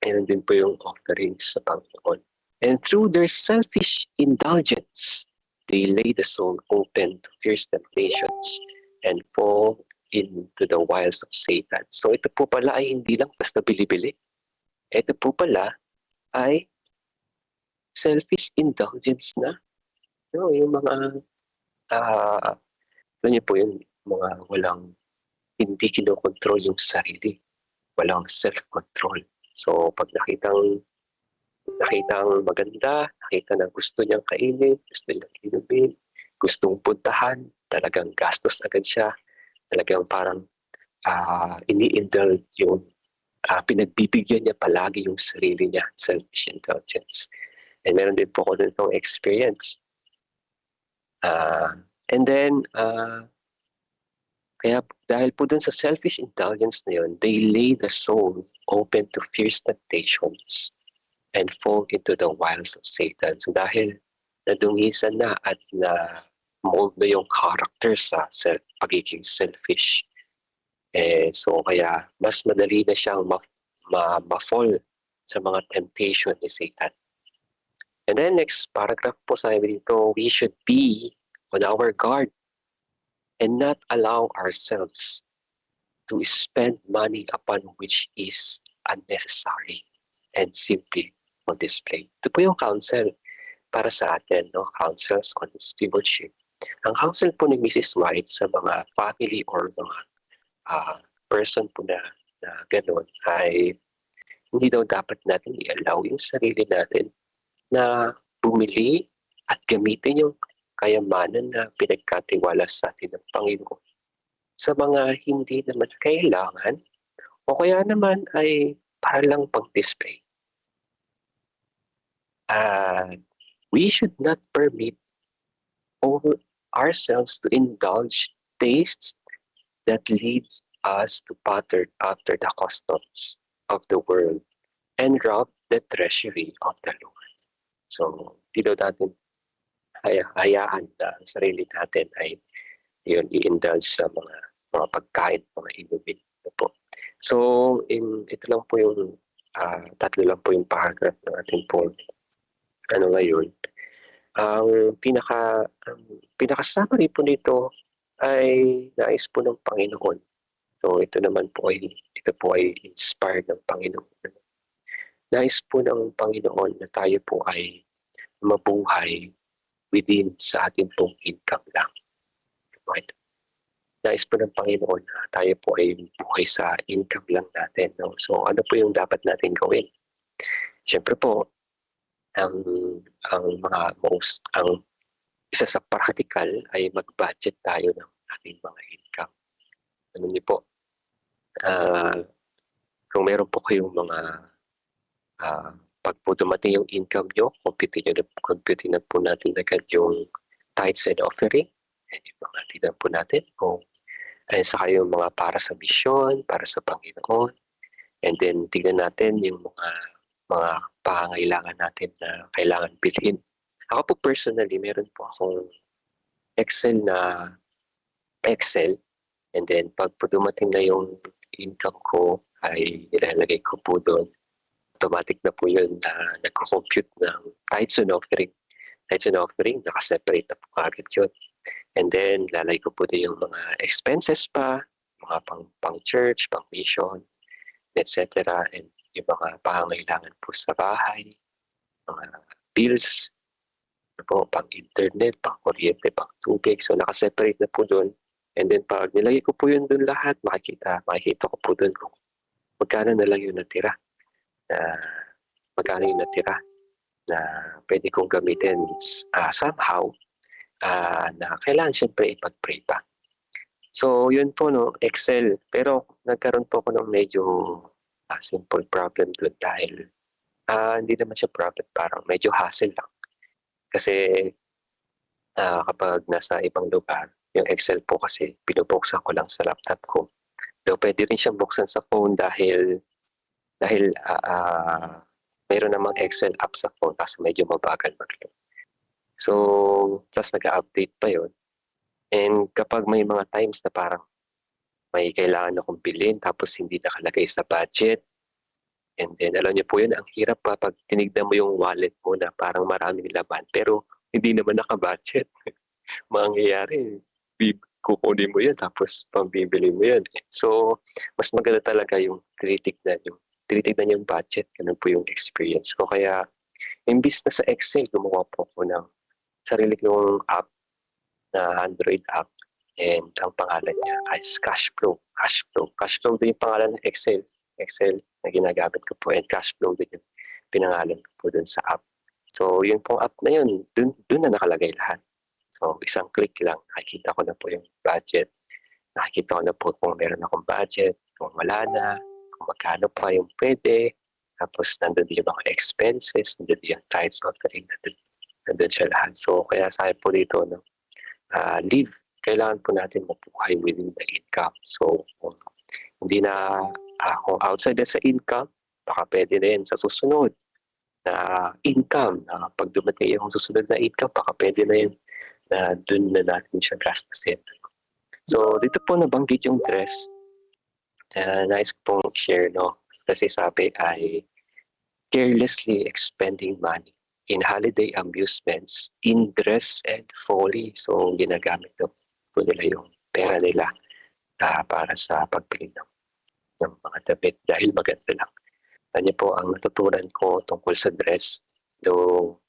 din po yung offerings sa Panginoon. And through their selfish indulgence, they lay the soul open to fierce temptations and fall into the wiles of Satan. So ito po pala ay hindi lang basta bili-bili. Ito po pala ay selfish indulgence na. Yung mga, niyo po yung mga walang, hindi kinokontrol yung sarili. Walang self-control. So pag nakitang maganda, nakita na gusto niyang kainin, gusto niyang inumin, gustong puntahan, talagang gastos agad siya. Talagang parang ini-indulge yung pinagbibigyan niya palagi yung sarili niya, selfish indulgence. And meron din po ako nitong experience. And then, kaya dahil po dun sa selfish indulgence na yun, they lay the soul open to fierce temptations and fall into the wiles of Satan. So dahil nadungisan na at na-mold na yung character sa pagiging selfish, so kaya mas madali na siyang ma-fall sa mga temptation ni Satan. And then next paragraph po sabi dito, we should be on our guard and not allow ourselves to spend money upon which is unnecessary and simply on display. Ito po yung counsel para sa atin, counsels on stewardship. Ang counsel po ni Mrs. White sa mga family or mga person po na gano'n ay hindi daw dapat natin i-allow yung sarili natin na bumili at gamitin yung kayamanan na pinagkatiwala sa atin ng Panginoon sa mga hindi naman kailangan o kaya naman ay para lang pag-display. We should not permit ourselves to indulge tastes that leads us to pattern after the customs of the world and rob the treasury of the Lord. So, di daw natin hayaan na ang sarili natin ay yun, i-indulge sa mga pagkain, mga inumin. So, ito lang po yung tatlo lang po yung paragraph ng ating po ngayon. Ang pinaka-summary po nito ay nais po ng Panginoon. So, ito po ay inspired ng Panginoon. Nais po ng Panginoon na tayo po ay mabuhay within sa ating pong income lang. Right? Nais po ng Panginoon na tayo po ay buhay sa income lang natin. No? So ano po yung dapat natin gawin? Siyempre po, ang isa sa practical ay mag-budget tayo ng ating mga income. Ano niyo po? Kung meron po kayong mga pag po dumating yung income nyo, compute na po natin agad yung tithes and offering. And tingnan po natin kung And saka yung mga para sa misyon, para sa Panginoon. And then tignan natin yung mga pangangailangan natin na kailangan bilhin. Ako po personally, meron po akong Excel. And then pag po dumating na yung income ko, ay ilalagay ko po doon. Automatic na po yun na nagko-compute ng tithes and offering. Tithes and offering, nakaseparate na po agad yun. And then lalagay ko po din yung mga expenses pa, mga pang church, pang mission, etc. And yung mga pangangailangan po sa bahay, mga bills, po, pang internet, pang kuryente, pang tubig. So nakaseparate na po doon. And then pag nilagay ko po yun doon lahat, makikita ko po doon kung magkano na lang yung natira. Magkano yung natira na pwede kong gamitin somehow na kailangan siyempre ipag-pray pa. So yun po, no, Excel. Pero nagkaroon po ako ng medyo simple problem doon dahil hindi naman siya problem, parang medyo hassle lang. Kasi kapag nasa ibang lugar, yung Excel po kasi binubuksan ko lang sa laptop ko. Though pwede rin siyang buksan sa phone dahil mayroon namang Excel app sa phone kasi medyo mabagal mag-load. So, tas nag-update pa yon. And kapag may mga times na parang may kailangan akong bilhin tapos hindi nakalagay sa budget, and then alam niyo po yun, ang hirap pa pag tinignan mo yung wallet mo na parang maraming laman pero hindi naman naka-budget. Mangyayari, kukunin mo yun tapos pambibili mo yun. So, mas maganda talaga yung tinitignan yung budget. Ganun po yung experience ko. Kaya, imbis na sa Excel, gumawa po ako ng sarili kong app na Android app. And ang pangalan niya ay Cashflow. Cashflow din yung pangalan ng Excel. Excel na ginagamit ko po. And Cashflow din yung pinangalan ko po dun sa app. So, yung pong app na yun, dun na nakalagay lahat. So, isang click lang, nakikita ko na po yung budget. Nakikita ko na po kung meron akong budget, kung wala na, kung magkano pa yung pwede. Tapos, nandun din yung mga expenses, nandun din yung tithes offering, nandun siya lahat. So, kaya sa akin po dito, live, kailangan po natin mabuhay within the income. So, kung hindi na ako outside sa income, baka pwede na yun sa susunod na income. Pag dumating yung susunod na income, baka pwede na yun na dun na natin siya gastusin. So, dito po nabanggit yung dress. Nice pong share, no? Kasi sabi ay carelessly expending money in holiday amusements, in dress and folly. So, ginagamit po nila yung pera nila para sa pagbili ng mga damit dahil maganda lang. Ano po ang natutunan ko tungkol sa dress. Though,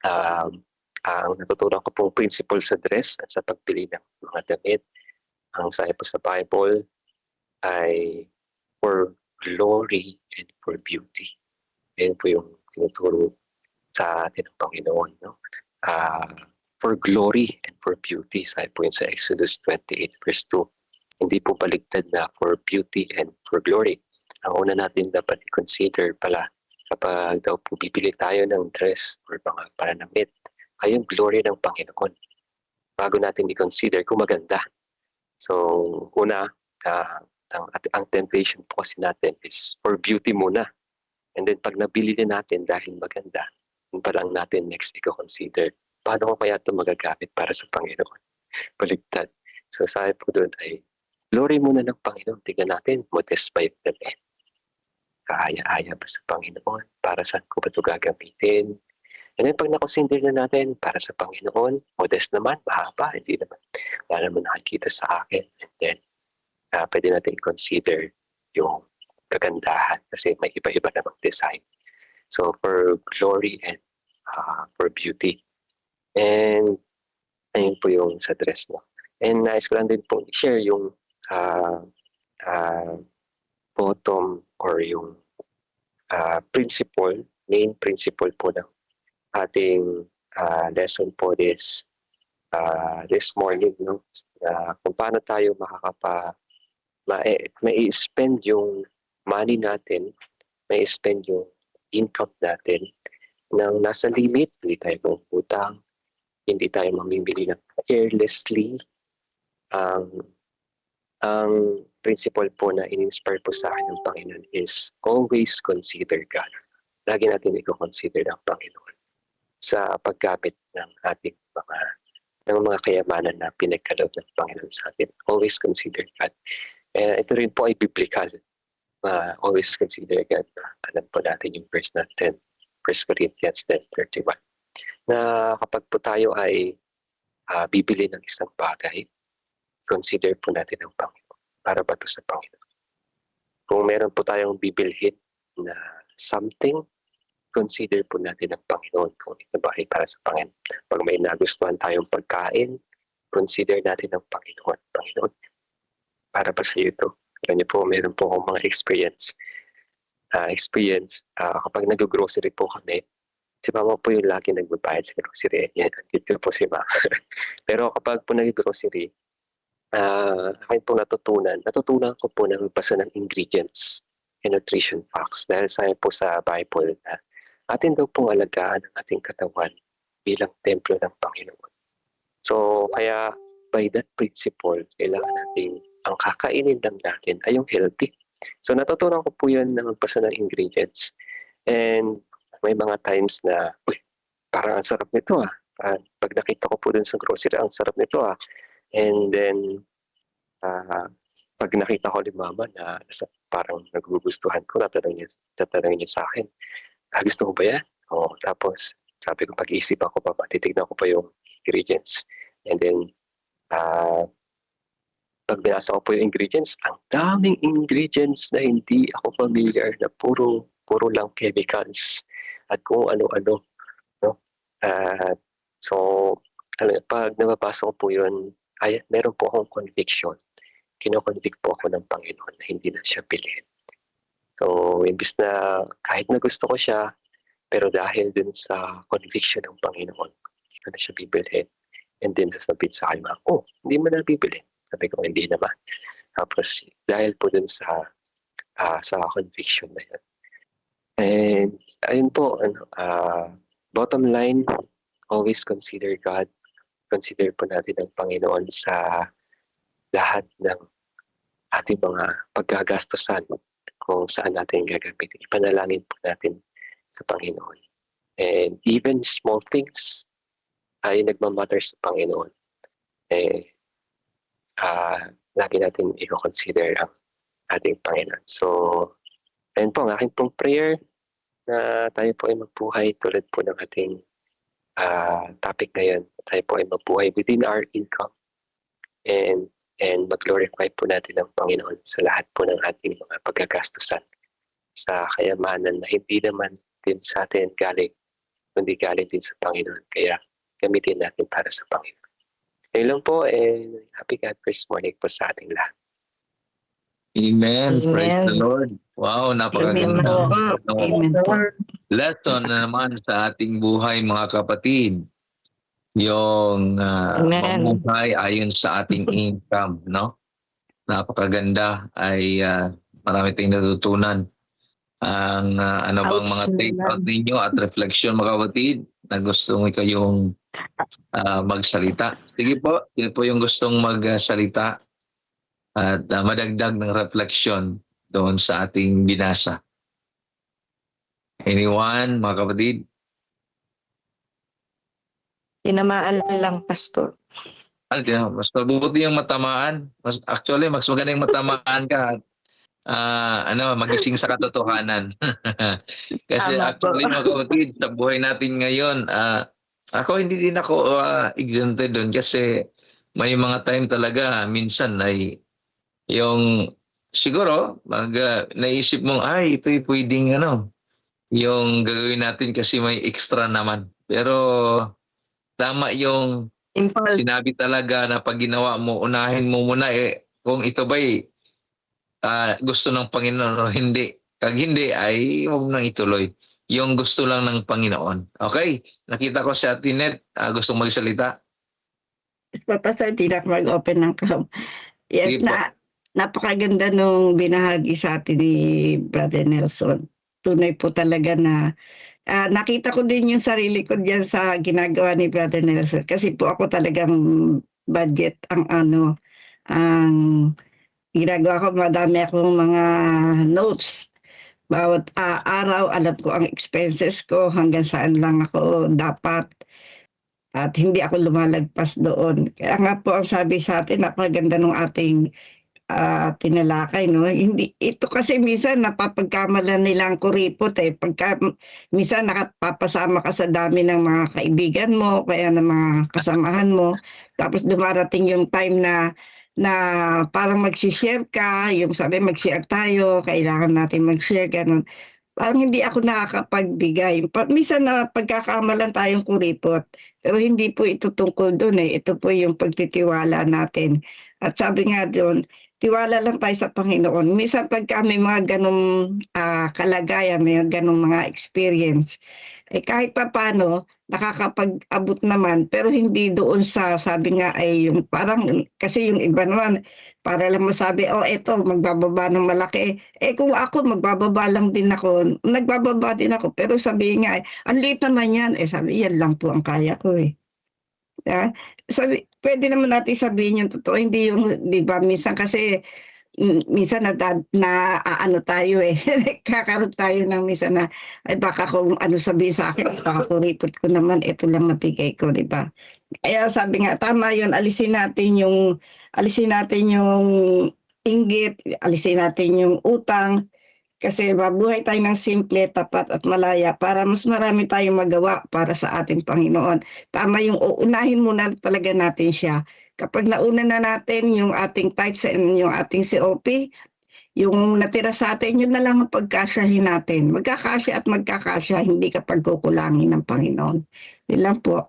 ang natutunan ko pong principle sa dress at sa pagbili ng mga damit, ang sabi po sa Bible ay for glory and for beauty. Yan po yung tinuturo sa atin ng Panginoon. No? For glory and for beauty, sabi po yun sa Exodus 28 verse 2. Hindi po baligtad na for beauty and for glory. Ang una natin dapat i-consider pala kapag daw po bibili tayo ng dress or mga pananamit, ay yung glory ng Panginoon. Bago natin i-consider kung maganda. So, una, ang temptation po kasi natin is for beauty muna. And then pag nabili din natin dahil maganda, yun pa lang natin next i-consider, paano ko kaya ito magagamit para sa Panginoon? Baligtad. So, sabi po doon ay, glory muna ng Panginoon. Tingnan natin, modest by the end. Kaaya-aya ba sa Panginoon? Para saan ko ba ito gagamitin? And then pag nakonsider na natin para sa Panginoon, modest naman, mahaba, hindi naman. Wala naman nakikita sa akin. And then, pwede natin i-consider yung kagandahan kasi may iba-iba namang design. So, for glory and for beauty. And, ayun po yung sa dress, no? And nais ko lang din po i-share yung bottom or yung main principle po ng ating lesson po this morning, no? Kung paano tayo mai-spend yung money natin, mai-spend yung income natin nang nasa limit. Hindi tayo mangutang, hindi tayo mamimili ng carelessly. Ang principle po na in-inspire po sa akin ng Panginoon is always consider God. Lagi natin i-consider ang Panginoon sa paggamit ng ating mga kayamanan na pinagkaloob ng Panginoon sa atin. Always consider God. Ito rin po ay biblical. Always consider God. Alam po natin yung verse natin, 1 Corinthians 10:31. Na kapag po tayo ay bibili ng isang bagay, consider po natin ang Panginoon. Para ba ito sa Panginoon? Kung meron po tayong bibilhin na something, consider po natin ang Panginoon kung ito ba ay para sa Panginoon. Pag may nagustuhan tayong pagkain, consider natin ang Panginoon. Panginoon, para ba sa iyo ito? Alam niyo po, meron po akong mga experience. Kapag nag-grocery po kami, si Mama po yung lagi nagbabayad sa grocery. Yan, dito po si Mama. Pero kapag po nag-grocery, akin po natutunan ko po na magbasa ng ingredients and nutrition facts. Dahil sabi po sa Bible na atin daw pong alagaan ang ating katawan bilang templo ng Panginoon. So, kaya by that principle, kailangan natin ang kakainin lang natin ay yung healthy. So, natutunan ko po yun na magbasa ng ingredients. And may mga times na, parang ang sarap nito pag nakita ko po dun sa grocery, ang sarap nito And then, pag nakita ko ni Mama na parang nagugustuhan ko, tatanungin niya sa akin, gusto mo ba yan? Tapos, sabi ko, pag-iisipan ko pa, titignan ko pa yung ingredients. And then, pag binasa ko po yung ingredients, ang daming ingredients na hindi ako familiar, na puro lang chemicals at kung ano-ano. No? So, pag nababasa ko po yun, meron po akong conviction. Kino-convict po ako ng Panginoon na hindi na siya bilhin. So, imbis na kahit na gusto ko siya, pero dahil din sa conviction ng Panginoon, hindi ko na siya bibilhin. And then sasabihin sa akin, hindi mo na bibilhin. Sabi ko, hindi naman. Tapos, dahil po dun sa conviction na yan. And, ayun po, bottom line, always consider God. Consider po natin ang Panginoon sa lahat ng ating mga paggagastusan kung saan natin gagamitin. Ipanalangin po natin sa Panginoon. And even small things ay nagmamatter sa Panginoon. Lagi natin i-consider ang ating Panginoon. So, ayun po, ang aking pong prayer na tayo po ay magbuhay tulad po ng ating topic ngayon. Tayo po ay magbuhay within our income and mag-glorify po natin ang Panginoon sa lahat po ng ating mga paggagastusan sa kayamanan na hindi naman din sa atin galing, kundi galing din sa Panginoon. Kaya gamitin natin para sa Panginoon. Ngayon lang po, happy God first morning po sa ating lahat. Amen. Amen. Praise the Lord. Wow, napakaganda. Amen po. Lesson na naman sa ating buhay, mga kapatid. Yung Amen. mamuhay ayon sa ating income, no? Napakaganda, ay marami tayong natutunan. Ang ano bang mga take out ninyo at reflection, mga kapatid, na gustong kayong magsalita. Sige po, yun po yung gustong magsalita at madagdag ng reflection doon sa ating binasa. Anyone, mga kapatid? Tinamaan lang, Pastor. Mas mabuti yung matamaan. Actually, mas magaling matamaan ka at magising sa katotohanan. Kasi Tama actually, po. mga kapatid, sa buhay natin ngayon, hindi din ako exempted doon kasi may mga time talaga, minsan ay yung siguro, naisip mong, ito'y pwedeng yung gagawin natin kasi may extra naman. Pero tama yung Impulse. sinabi talaga na pag ginawa mo, unahin mo muna kung ito ba'y gusto ng Panginoon o hindi. Kag hindi, ay huwag nang ituloy. Yung gusto lang ng Panginoon. Okay? Nakita ko si Ate Net, gustong magsalita. Pastor, hindi na ako mag-open ng cam. Yes, Sige po. napakaganda nung binahagi sa atin ni Brother Nelson. Tunay po talaga na nakita ko din yung sarili ko diyan sa ginagawa ni Brother Nelson kasi po ako talagang budget ang ginagawa ko, madami akong mga notes. Bawat araw, alam ko ang expenses ko, hanggang saan lang ako dapat. At hindi ako lumalagpas doon. Kaya nga po ang sabi sa atin, napaganda ng ating tinalakay, no? Hindi, ito kasi minsan napapagkamalan nila ang kuripot eh. Pagka minsan nakapapasama ka sa dami ng mga kaibigan mo, kaya ng mga kasamahan mo, tapos dumarating yung time na parang mag-share ka, yung sabi mag-share tayo, kailangan natin mag-share, ganun. Parang hindi ako nakakapagbigay. Minsan na pagkakamalan tayong kuripot, pero hindi po ito tungkol doon eh. Ito po yung pagtitiwala natin. At sabi nga doon, tiwala lang tayo sa Panginoon. Minsan pagka may mga ganong kalagayan, may ganong mga experience, eh kahit pa paano, nakakapag-abot naman, pero hindi doon sa, sabi nga ay yung parang, kasi yung iba naman, para lang masabi, oh eto, magbababa ng malaki. Eh kung ako, magbababa lang din ako, nagbababa din ako, pero sabi nga, ang liit naman yan, eh sabi, yan lang po ang kaya ko eh. Yeah? Sabi, pwede naman natin sabihin yung totoo, hindi yung, di ba, minsan kasi, minsan na ano tayo eh, kakaroon tayo ng minsan na, ay baka kung ano sabihin sa akin, baka kuripot ko naman, ito lang nabigay ko, di ba? Kaya sabi nga, tama yun, alisin natin yung inggit, alisin natin yung utang, kasi mabuhay tayo ng simple, tapat at malaya para mas marami tayong magawa para sa ating Panginoon. Tama yung uunahin muna talaga natin siya. Kapag nauna na natin yung ating types and yung ating COP, yung natira sa atin, yun na lang ang pagkasyahin natin. Magkakasya at magkakasya, hindi kapag kukulangin ng Panginoon. Yun lang po.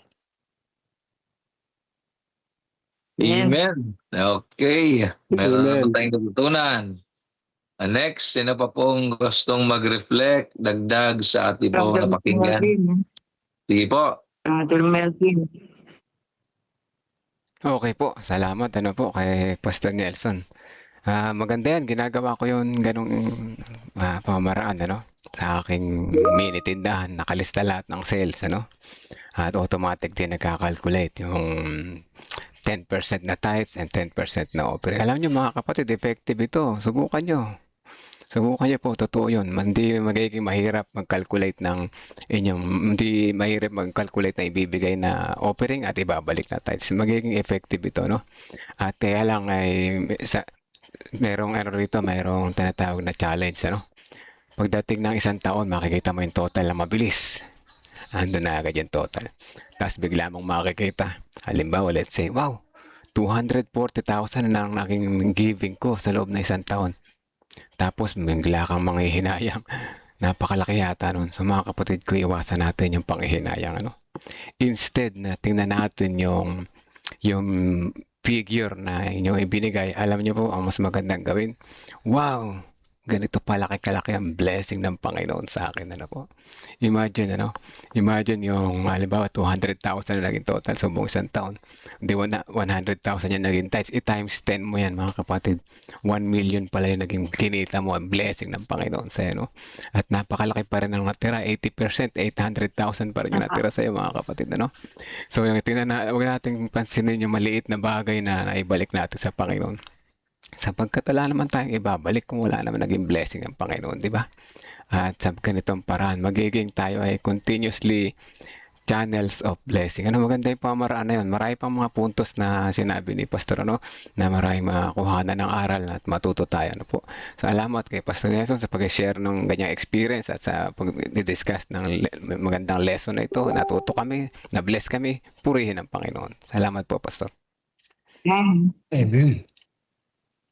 Amen. Okay. Meron na Amen. po tayong natutunan. Next, sino pa pong gustong mag-reflect, dagdag sa ating po napakinggan? Sige po. Brother Melvin. Okay po, salamat po kay Pastor Nelson. Maganda yan, ginagawa ko yun ganong pamamaraan sa aking mini tindahan, nakalista lahat ng sales at automatic din nagkakalculate yung 10% na tithes and 10% na offering. Alam nyo mga kapatid, effective ito. Subukan nyo po, totoo yun. Hindi magiging mahirap mag-calculate hindi mahirap mag-calculate na ibibigay na offering at ibabalik na tithes. Magiging effective ito, At kaya lang ay merong mayroong tinatawag na challenge, Pagdating ng isang taon, makikita mo yung total na mabilis. Andun na agad yung total. Tapos bigla mong makikita. Halimbawa, let's say, wow, 240,000 na ang naging giving ko sa loob ng isang taon. Tapos bigla kang manghihinayang. Napakalaki yata nun. So mga kapatid ko, iwasan natin yung panghihinayang. Instead na tingnan natin yung figure na inyong ibinigay, alam niyo po, ang mas magandang gawin. Wow! Ganito pala kalaki ang blessing ng Panginoon sa akin. Imagine, Imagine halimbawa, 200,000 na naging total sa buong isang taon. Hindi 100,000 yung naging tithes. I-times 10 mo yan, mga kapatid. 1 million pala yung naging kinita mo, ang blessing ng Panginoon sa'yo, At napakalaki pa rin ang natira. 80%, 800,000 pa rin yung natira sa'yo, mga kapatid, So, huwag natin pansinin yung maliit na bagay na naibalik natin sa Panginoon. Sapagkat wala naman tayong ibabalik kung wala naman naging blessing ng Panginoon, di ba? At sa ganitong paraan, magiging tayo ay continuously channels of blessing. Maganda yung pamaraan na yun. Marami pang mga puntos na sinabi ni Pastor, na maraming makuhanan ng aral at matuto tayo, po. Salamat kay Pastor Nelson sa pag-share ng ganyang experience at sa pag-discuss ng magandang lesson na ito. Natuto kami, na-bless kami, purihin ang Panginoon. Salamat po, Pastor. Amen.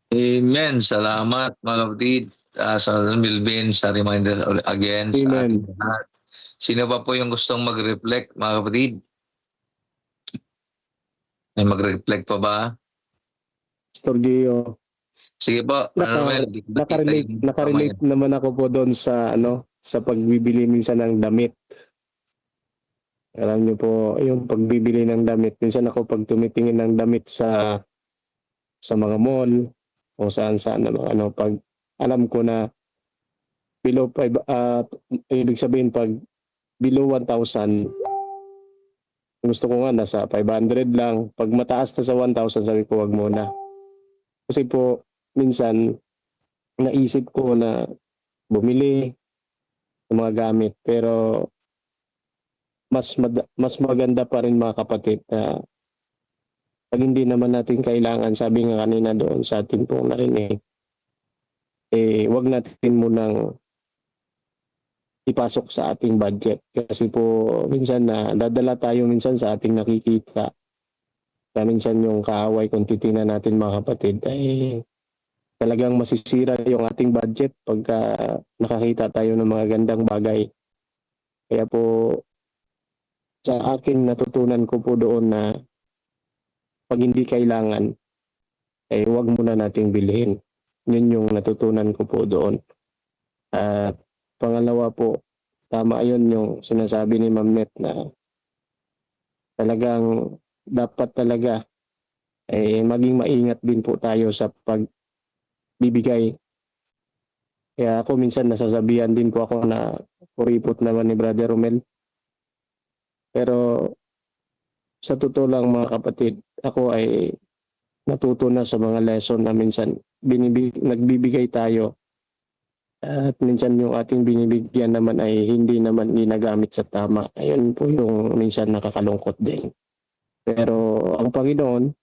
Amen. Salamat, mga kapatid. Sa Melvin, sa reminder again sa Amen. ating lahat. Sino pa po yung gustong mag-reflect, mga kapatid? May mag-reflect pa ba? Pastor Gio. Sige po. Nakarelate naman ako po doon sa sa pagbibili minsan ng damit. Alam niyo po, yung pagbibili ng damit, minsan ako pag tumitingin ng damit sa mga mall o saan pag alam ko na below 5 ibig sabihin pag below 1,000, gusto ko nga nasa 500 lang. Pag mataas na sa 1,000, sabi ko wag muna. Kasi po minsan naisip ko na bumili ng mga gamit, pero mas maganda pa rin mga kapatid na pag hindi naman natin kailangan, sabi nga kanina doon sa atin pong narinig, wag natin munang ipasok sa ating budget. Kasi po minsan na dadala tayo minsan sa ating nakikita. Kaya minsan yung kaaway kung titingnan natin mga kapatid ay talagang masisira yung ating budget pagka nakakita tayo ng mga gandang bagay. Kaya po sa aking natutunan ko po doon na pag hindi kailangan ay huwag muna nating bilhin. Yun yung natutunan ko po doon. At pangalawa po, tama yun yung sinasabi ni Ma'am Net na talagang dapat talaga maging maingat din po tayo sa pagbibigay. Kaya ako minsan nasasabihan din po ako na kuripot naman ni Brother Romel. Pero sa totoo lang mga kapatid, ako ay natuto na sa mga lesson na minsan nagbibigay tayo at minsan yung ating binibigyan naman ay hindi naman ginagamit sa tama. Ayun po yung minsan nakakalungkot din. Pero ang Panginoon,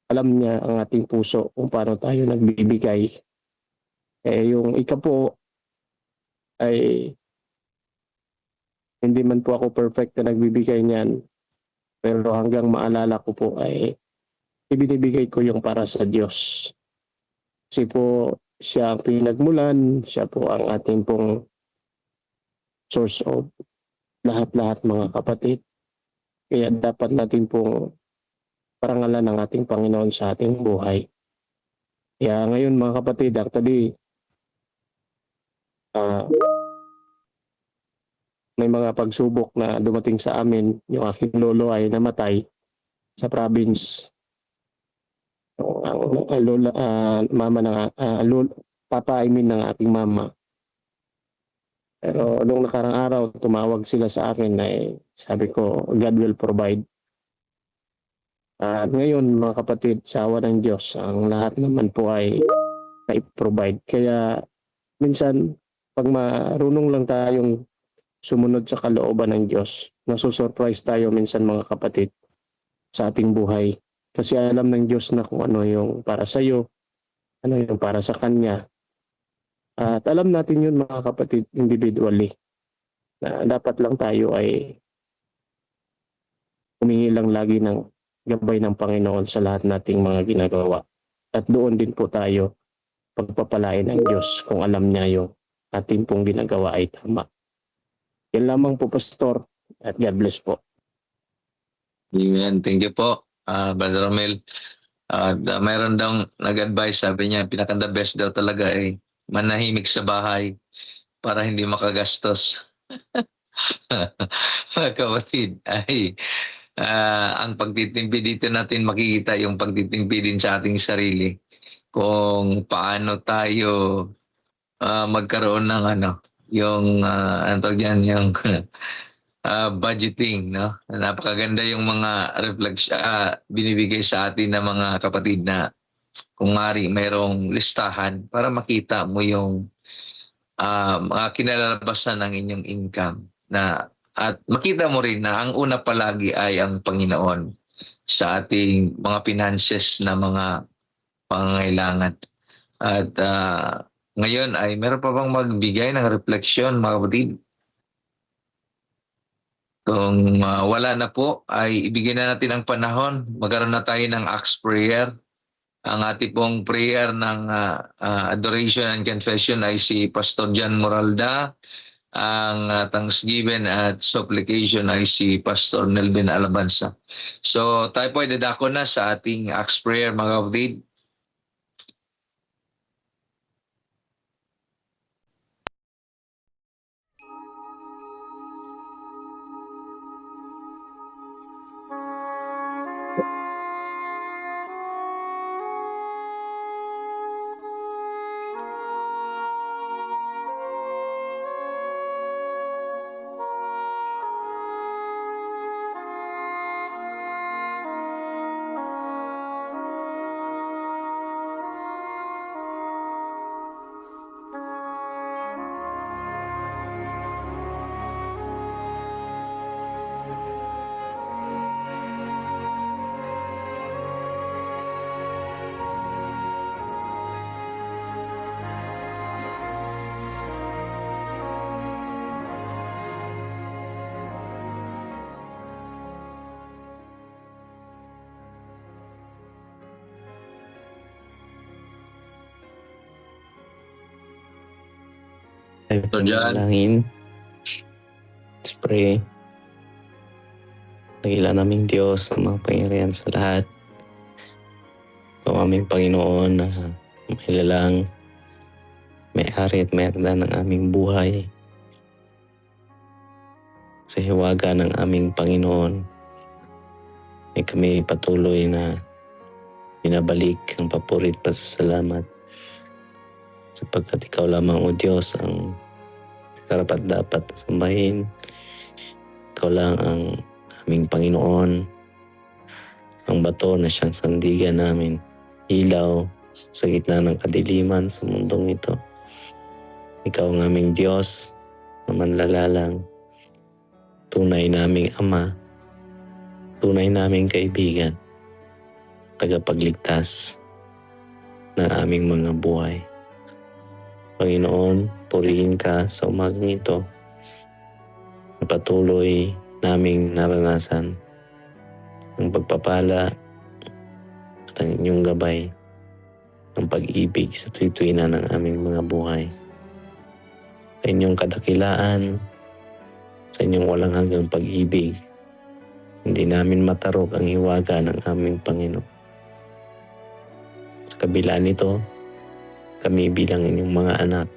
alam niya ang ating puso kung paano tayo nagbibigay. Yung ika po ay hindi man po ako perfect na nagbibigay niyan. Pero hanggang maalala ko po ay ibinibigay ko yung para sa Diyos. Kasi po siya ang pinagmulan, siya po ang ating pong source of lahat-lahat mga kapatid. Kaya dapat natin pong parangalan ng ating Panginoon sa ating buhay. Kaya ngayon mga kapatid, actually, may mga pagsubok na dumating sa amin. Yung aking lolo ay namatay sa province. Ang lola, mama ng papa ng aking mama. Pero nung nakarang araw, tumawag sila sa akin na sabi ko, God will provide. At ngayon mga kapatid, sa awa ng Diyos, ang lahat naman po ay na-provide. Kaya minsan, pag marunong lang tayong sumunod sa kalooban ng Diyos, nasusurprise tayo minsan mga kapatid sa ating buhay. Kasi alam ng Diyos na kung ano yung para sa iyo, ano yung para sa Kanya. At alam natin yun mga kapatid individually. Na dapat lang tayo ay humingi lang lagi ng gabay ng Panginoon sa lahat nating mga ginagawa. At doon din po tayo pagpapalain ng Diyos kung alam niya yung ating pong ginagawa ay tama. Yan lamang po, Pastor. At God bless po. Amen. Thank you po, Brother Romel. Mayroon daw nag-advise, sabi niya, pinaka-the best daw talaga ay manahimik sa bahay para hindi makagastos. Mga kapatid, ay ang pagtitimpi dito natin makikita yung pagtitimpi din sa ating sarili. Kung paano tayo magkaroon ng yung yung budgeting, no? Napakaganda yung mga binibigay sa atin ng mga kapatid na kung mari mayroong listahan para makita mo yung mga kinalalabasan ng inyong income at makita mo rin na ang una palagi ay ang Panginoon sa ating mga finances na mga pangangailangan. At ngayon ay meron pa bang magbigay ng reflection mga kapatid? Kung wala na po, ay ibigay na natin ang panahon. Magkaroon na tayo ng Acts prayer. Ang ating pong prayer ng adoration and confession ay si Pastor John Moralda. Ang thanksgiving at supplication ay si Pastor Nelvin Alabanza. So tayo po ay dadako na sa ating Acts prayer mga kapatid. Tayo So, Jan. panalangin. Let's pray. Nagila naming Diyos ang mga pangyarihan sa lahat. Ikaw aming Panginoon na mailalang, may-ari at may-arda ng aming buhay. Sa hiwaga ng aming Panginoon, ay kami patuloy na binabalik ang papurit pasasalamat sapagkat ikaw lamang o Diyos ang karapat dapat sambahin. Ikaw lang ang aming Panginoon, ang bato na siyang sandigan namin, ilaw sa gitna ng kadiliman sa mundong ito. Ikaw ang aming Diyos na manlalalang, tunay naming Ama, tunay naming kaibigan, tagapagligtas ng aming mga buhay. Panginoon, purihin ka sa umagang ito na patuloy naming naranasan ang pagpapala at ang inyong gabay ng pag-ibig sa tuwi-tuwina ng aming mga buhay. Sa inyong kadakilaan, sa inyong walang hanggang pag-ibig, hindi namin matarok ang hiwaga ng aming Panginoon. Sa kabila nito, kami bilang inyong mga anak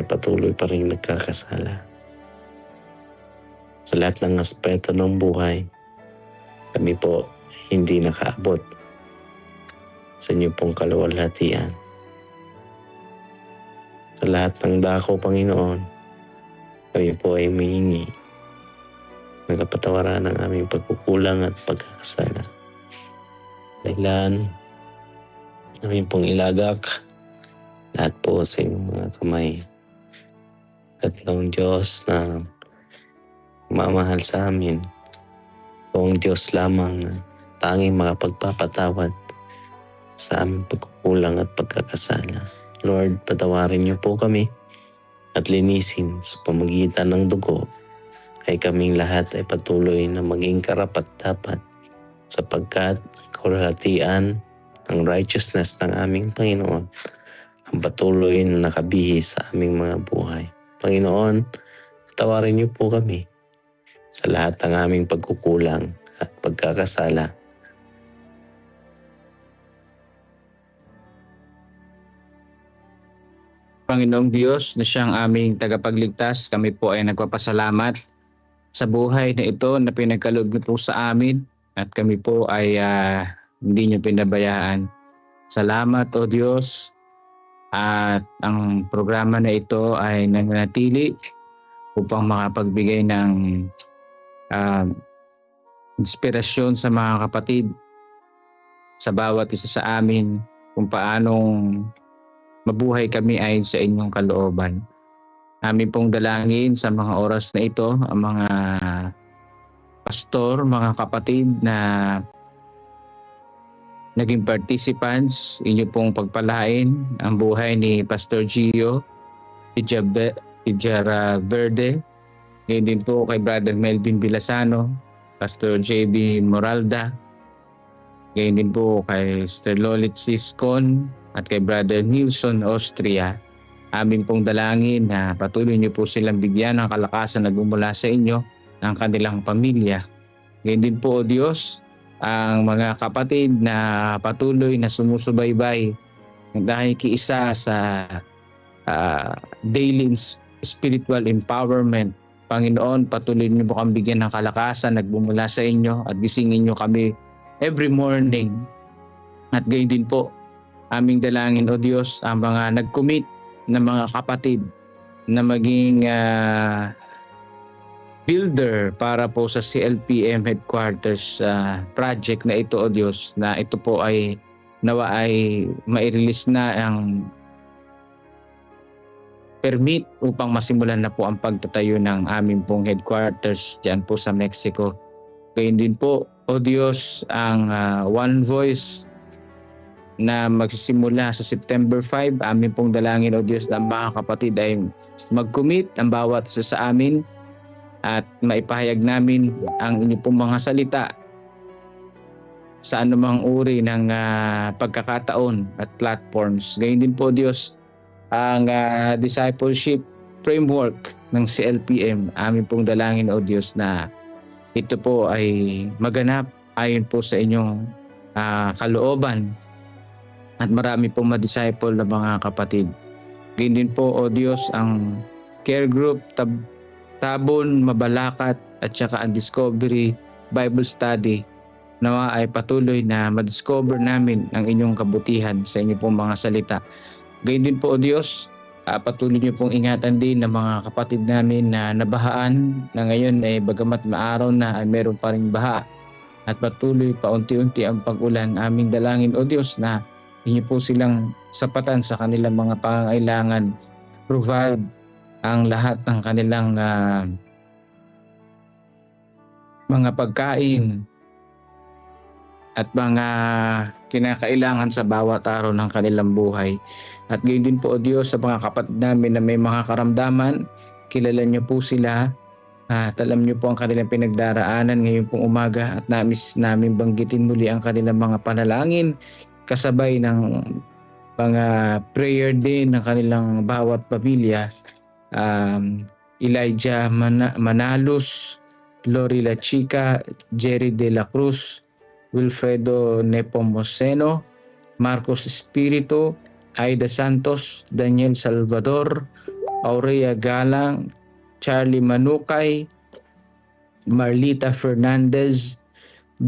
ay patuloy pa rin nagkakasala. Sa lahat ng aspeto ng buhay, kami po hindi nakaabot sa inyo pong kaluwalhatian. Sa lahat ng dako, Panginoon, kami po ay humihingi ng kapatawaran ng aming pagkukulang at pagkakasala. Dahilan, namin pong ilagak lahat po sa inyong mga kamay. At ikaw ang Diyos na mamahal sa amin. Ikaw ang Diyos lamang na tanging makapagpapatawad sa aming pagkukulang at pagkakasala. Lord, patawarin niyo po kami at linisin sa pamagitan ng dugo ay kaming lahat ay patuloy na maging karapat-dapat sapagkat ang kalahatian, ang righteousness ng aming Panginoon ang patuloy na nakabihis sa aming mga buhay. Panginoon, patawarin niyo po kami sa lahat ng aming pagkukulang at pagkakasala. Panginoong Diyos na siyang aming tagapagligtas, kami po ay nagpapasalamat sa buhay na ito na pinagkaloob niyo po sa amin at kami po ay hindi niyo pinabayaan. Salamat o Diyos at ang programa na ito ay nananatili upang makapagbigay ng inspirasyon sa mga kapatid sa bawat isa sa amin kung paanong mabuhay kami ayon sa inyong kalooban. Amin pong dalangin sa mga oras na ito ang mga pastor, mga kapatid na naging participants, inyo pong pagpalain ang buhay ni Pastor Gio Ijara Verde, ngayon din po kay Brother Melvin Vilasano, Pastor JB Moralda, ngayon din po kay Sister Lolit Siscon at kay Brother Nilson Austria. Amin pong dalangin na patuloy niyo po silang bigyan ng kalakasan na gumula sa inyo ng kanilang pamilya. Ngayon din po o Diyos, ang mga kapatid na patuloy na sumusubaybay dahil kiisa sa daily spiritual empowerment. Panginoon, patuloy niyo po kami bigyan ng kalakasan nagbumula sa inyo at gisingin niyo kami every morning. At gayon din po, aming dalangin o Diyos, ang mga nag-commit na mga kapatid na maging builder para po sa CLPM headquarters project na ito o Diyos, na ito po ay nawa ay mai-release na ang permit upang masimulan na po ang pagtatayo ng aming pong headquarters dyan po sa Mexico. Gayon din po o Diyos, ang One Voice na magsisimula sa September 5, amin pong dalangin o Diyos na mga kapatid ay mag-commit ang bawat isa sa amin at maipahayag namin ang inyo pong mga salita sa anumang uri ng pagkakataon at platforms. Gayon din po Diyos, ang discipleship framework ng CLPM. Amin pong dalangin, O Diyos, na ito po ay maganap ayon po sa inyong kalooban at marami pong ma-disciple na mga kapatid. Gayun din po, O Diyos, ang care group, Tabon, Mabalakat at saka ang Discovery Bible Study, nawa ay patuloy na ma-discover namin ang inyong kabutihan sa inyong pong mga salita. Gayun din po, O Diyos, patuloy niyo pong ingatan din ng mga kapatid namin na nabahaan na ngayon ay bagamat maaraw na ay meron pa ring baha at patuloy paunti-unti ang pag-ulan. Aming dalangin, O Diyos, na inyo po silang sapatan sa kanilang mga pangangailangan, provide ang lahat ng kanilang mga pagkain at mga kinakailangan sa bawat araw ng kanilang buhay. At gayon din po, O Diyos, sa mga kapatid namin na may mga karamdaman, kilala niyo po sila at alam niyo po ang kanilang pinagdaraanan ngayon pong umaga, at nais namin banggitin muli ang kanilang mga panalangin kasabay ng mga prayer din ng kanilang bawat pamilya. Elijah Manalos, Lori La Chica, Jerry De La Cruz, Wilfredo Nepomuceno, Marcos Espiritu, Aida Santos, Daniel Salvador, Aurea Galang, Charlie Manukay, Marlita Fernandez,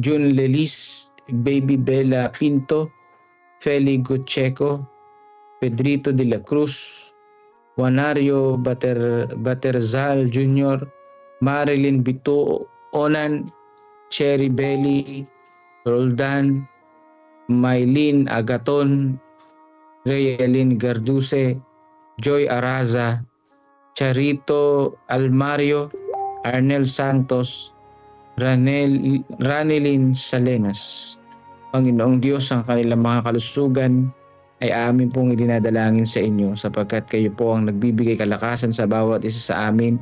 June Lelis, Baby Bella Pinto, Feli Gucheco, Pedrito de la Cruz, Juanario Baterzal Jr., Marilyn Bito Onan, Cherry Belly, Roldan, Maylin Agaton, Reyelin Garduse, Joy Araza, Charito Almario, Arnel Santos, Ranelin Salenas. Panginoong Diyos, ang kanilang mga kalusugan ay amin pong idinadalangin sa inyo, sapagkat kayo po ang nagbibigay kalakasan sa bawat isa sa amin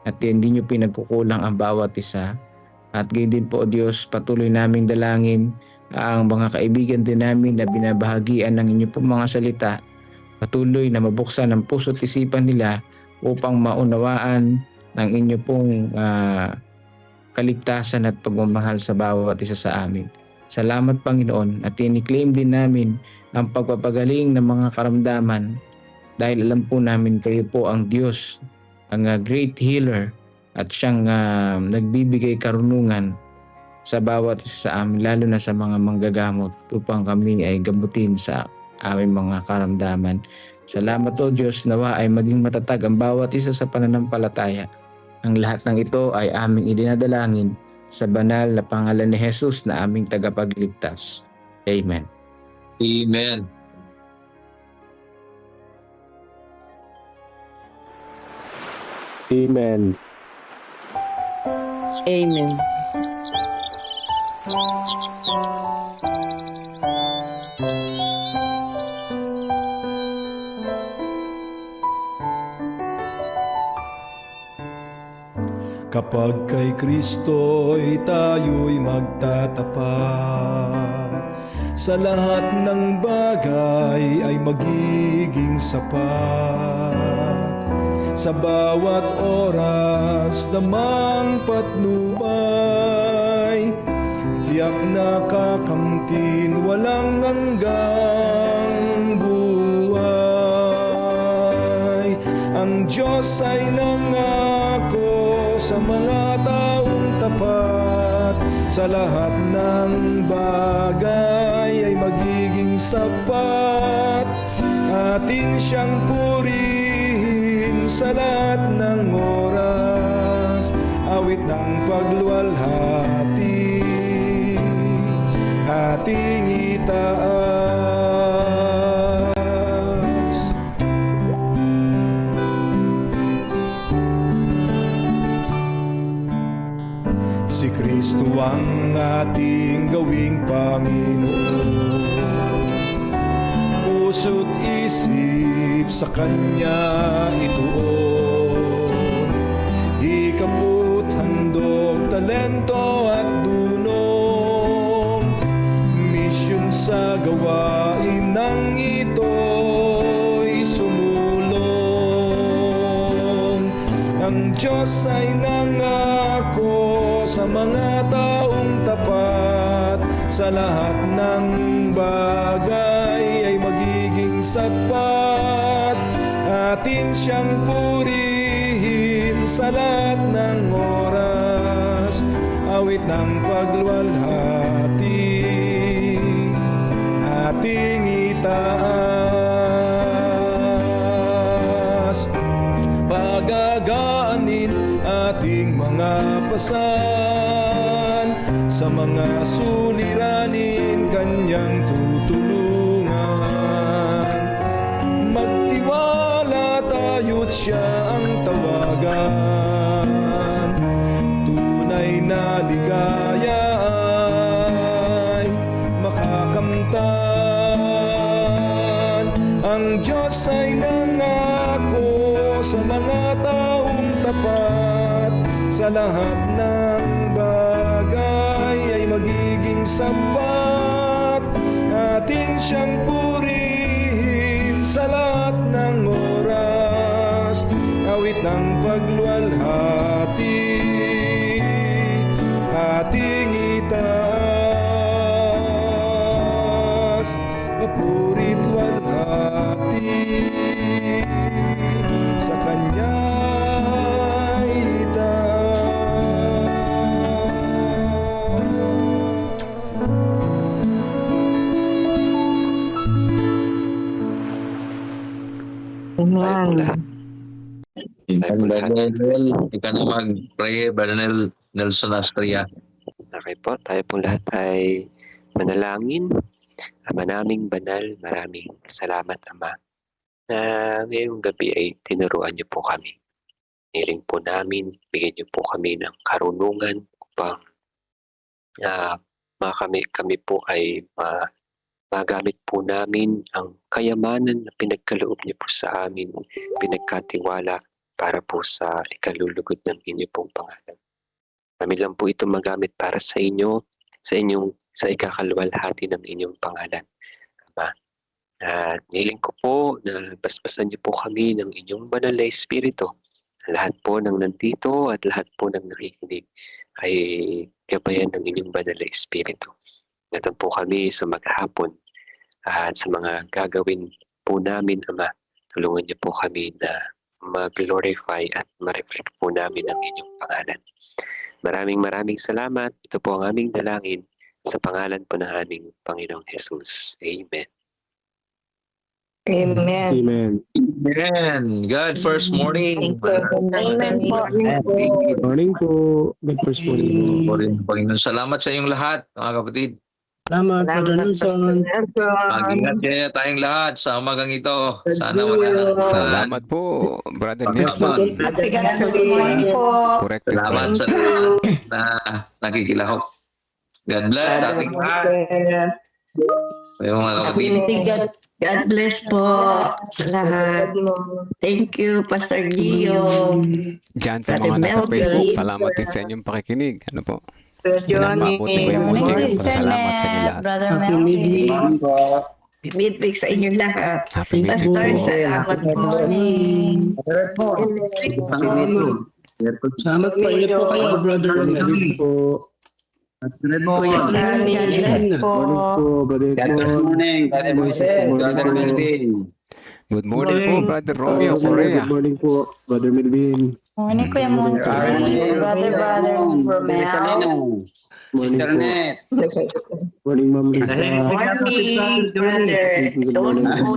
at hindi nyo pinagkukulang ang bawat isa. At gayon din po, O Diyos, patuloy naming dalangin ang mga kaibigan din namin na binabahagian ng inyo pong mga salita, patuloy na mabuksan ang puso't isipan nila upang maunawaan ng inyo pong kaligtasan at pagmamahal sa bawat isa sa amin. Salamat, Panginoon, at tiniklaim din namin ang pagpapagaling ng mga karamdaman dahil alam po namin kayo po ang Diyos, ang great healer, at siyang nagbibigay karunungan sa bawat isa sa amin, lalo na sa mga manggagamot, upang kami ay gamutin sa aming mga karamdaman. Salamat, O Diyos, nawa ay maging matatag ang bawat isa sa pananampalataya. Ang lahat ng ito ay aming idinadalangin sa banal na pangalan ni Jesus na aming tagapagligtas. Amen. Amen. Amen. Amen. Kapag kay Kristo'y tayo'y magtatapat, sa lahat ng bagay ay magiging sapat. Sa bawat oras namang patnubay, tiyak na kakamtin walang hanggang buhay. Ang Diyos ay nangako sa mga taong tapat, sa lahat ng bagay ay magiging sapat. Atin siyang purihin sa lahat ng oras, awit ng pagluwalhati ating itaas. Si Kristo ang ating gawing Panginoon, puso't isip sa Kanya ituon. Hikaput, handog, talento at dunong, misyon sa gawain ng ito'y sumusunod. Diyos ay nangako sa mga taong tapat, sa lahat ng bagay ay magiging sapat. Atin siyang purihin sa lahat ng oras, awit ng pagluwalhati ating itaas. Pagagaanin ating mga pasan, sa mga suliranin kanyang tutulungan. Magtiwala tayo't siya ang tawagan, tunay na ligaya ay makakamtan. Ang Diyos ay nangako sa mga taong tapat, sa lahat ng bagay ay magiging sapat. Atin siyang purihin sa lahat ng oras, awit ng pagluwalhati ating itaas. Papuri't luwalhati sa Kanya Tayo po lahat. Brother Nel, ikaw na mag-pray, Brother Nelson Astria. Okay po, tayo po lahat ay manalangin. Ama naming banal, maraming salamat Ama na ngayong gabi ay tinuruan niyo po kami. Niling po namin, bigyan niyo po kami ng karunungan upang kami po ay magamit po namin ang kayamanan na pinagkaloob niyo po sa amin, pinagkatiwala para po sa ikalulugod ng inyo pong pangalan. Kami lang po ito magamit para sa inyo, sa ikakalwalhati ng inyong pangalan. Ama, niling ko po na basbasan niyo po kami ng inyong banal na Espiritu. Lahat po ng nandito at lahat po ng nakikinig ay gabayan ng inyong banal na Espiritu. Ngayon po kami sa maghapon at sa mga gagawin po namin, Ama, tulungan niyo po kami na mag-glorify at ma-reflect po namin ang inyong pangalan. Maraming salamat. Ito po ang aming dalangin sa pangalan po ng aming Panginoong Jesus. Amen. Amen. Amen. Amen. God first morning. Amen po. Morning po. Good first morning po. Panginoon, salamat sa inyong lahat, mga kapatid. Salamat, Brother Nelson. Mag-ingat kaya tayong lahat sa umagang ito. Sana wala. Salamat po, Brother Nelson. Good morning po. Correct. Salamat sa lahat na nakikilahok. God bless sa ating lahat. Yung mga kapatid. God bless po sa lahat. Thank you, Pastor Gio. Diyan sa Brother mga nasa Melvin. Facebook, salamat din sa inyong pakikinig. Ano po? Pinagpaabot ni Kuya Mojeng. Salamat sa inyo lahat. Brother Happy Melvin. midweek. Midweek sa inyong lahat. Happy Pastor, midweek. salamat po. Morning. Salamat po. Ingat po kayo, Brother Melvin po. God bless po. Morning po, Brother morning, Brother Moises, Brother Melvin. Good morning po, Brother Romeo Correa. Good morning po, Brother Melvin. Morning, Kuya Monsi. Brother Romel. Sister Net. Morning, Ma'am Lisa. Morning, brother.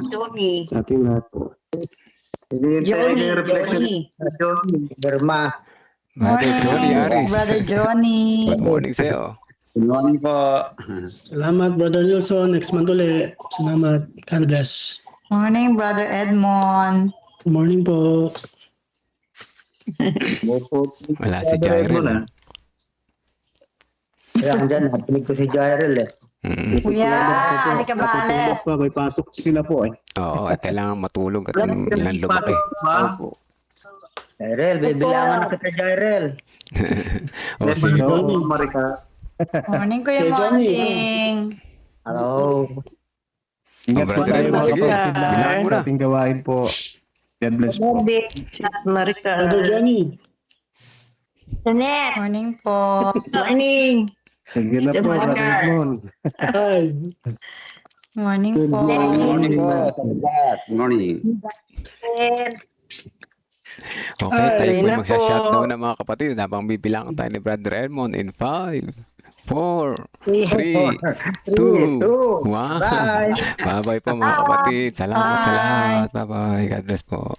Tony. Sa ating lahat po. Johnny. Brother Johnny Morning, Aris. Brother Johnny. Good morning sa'yo. Good morning po. Salamat, Brother Nelson. Next month ulit. Salamat. God bless. Morning, Brother Edmond. Good morning po. Wala si Jairil. Kaya dyan, napinig ko si Jairil eh. Kuya, hindi ka maalis. May pasok sila po eh. Oo, kailangan matulog at ilang lumaki. Jairil, bibilangan kita Jairil. O sige. Morning, Kuya Monsing. Hello. Ingat po Brother tayo Edmond, mga sige. kapatid Bilangan lahat mo sa na. ating gawain po. God bless po. Brother Johnny. Janet. Morning po. Morning. Sige na Mr. po, Brother Bongar. Edmond. Morning Good po. morning. Good morning po sa lahat. Good morning. Okay, tayo Ay, po nako. magsha-shutdown na mga kapatid habang bibilangan tayo ni Brother Edmond in 5, 4, 3, 2, 1. Bye. Bye-bye po mga kapatid. Salamat sa lahat. Bye-bye. God bless po.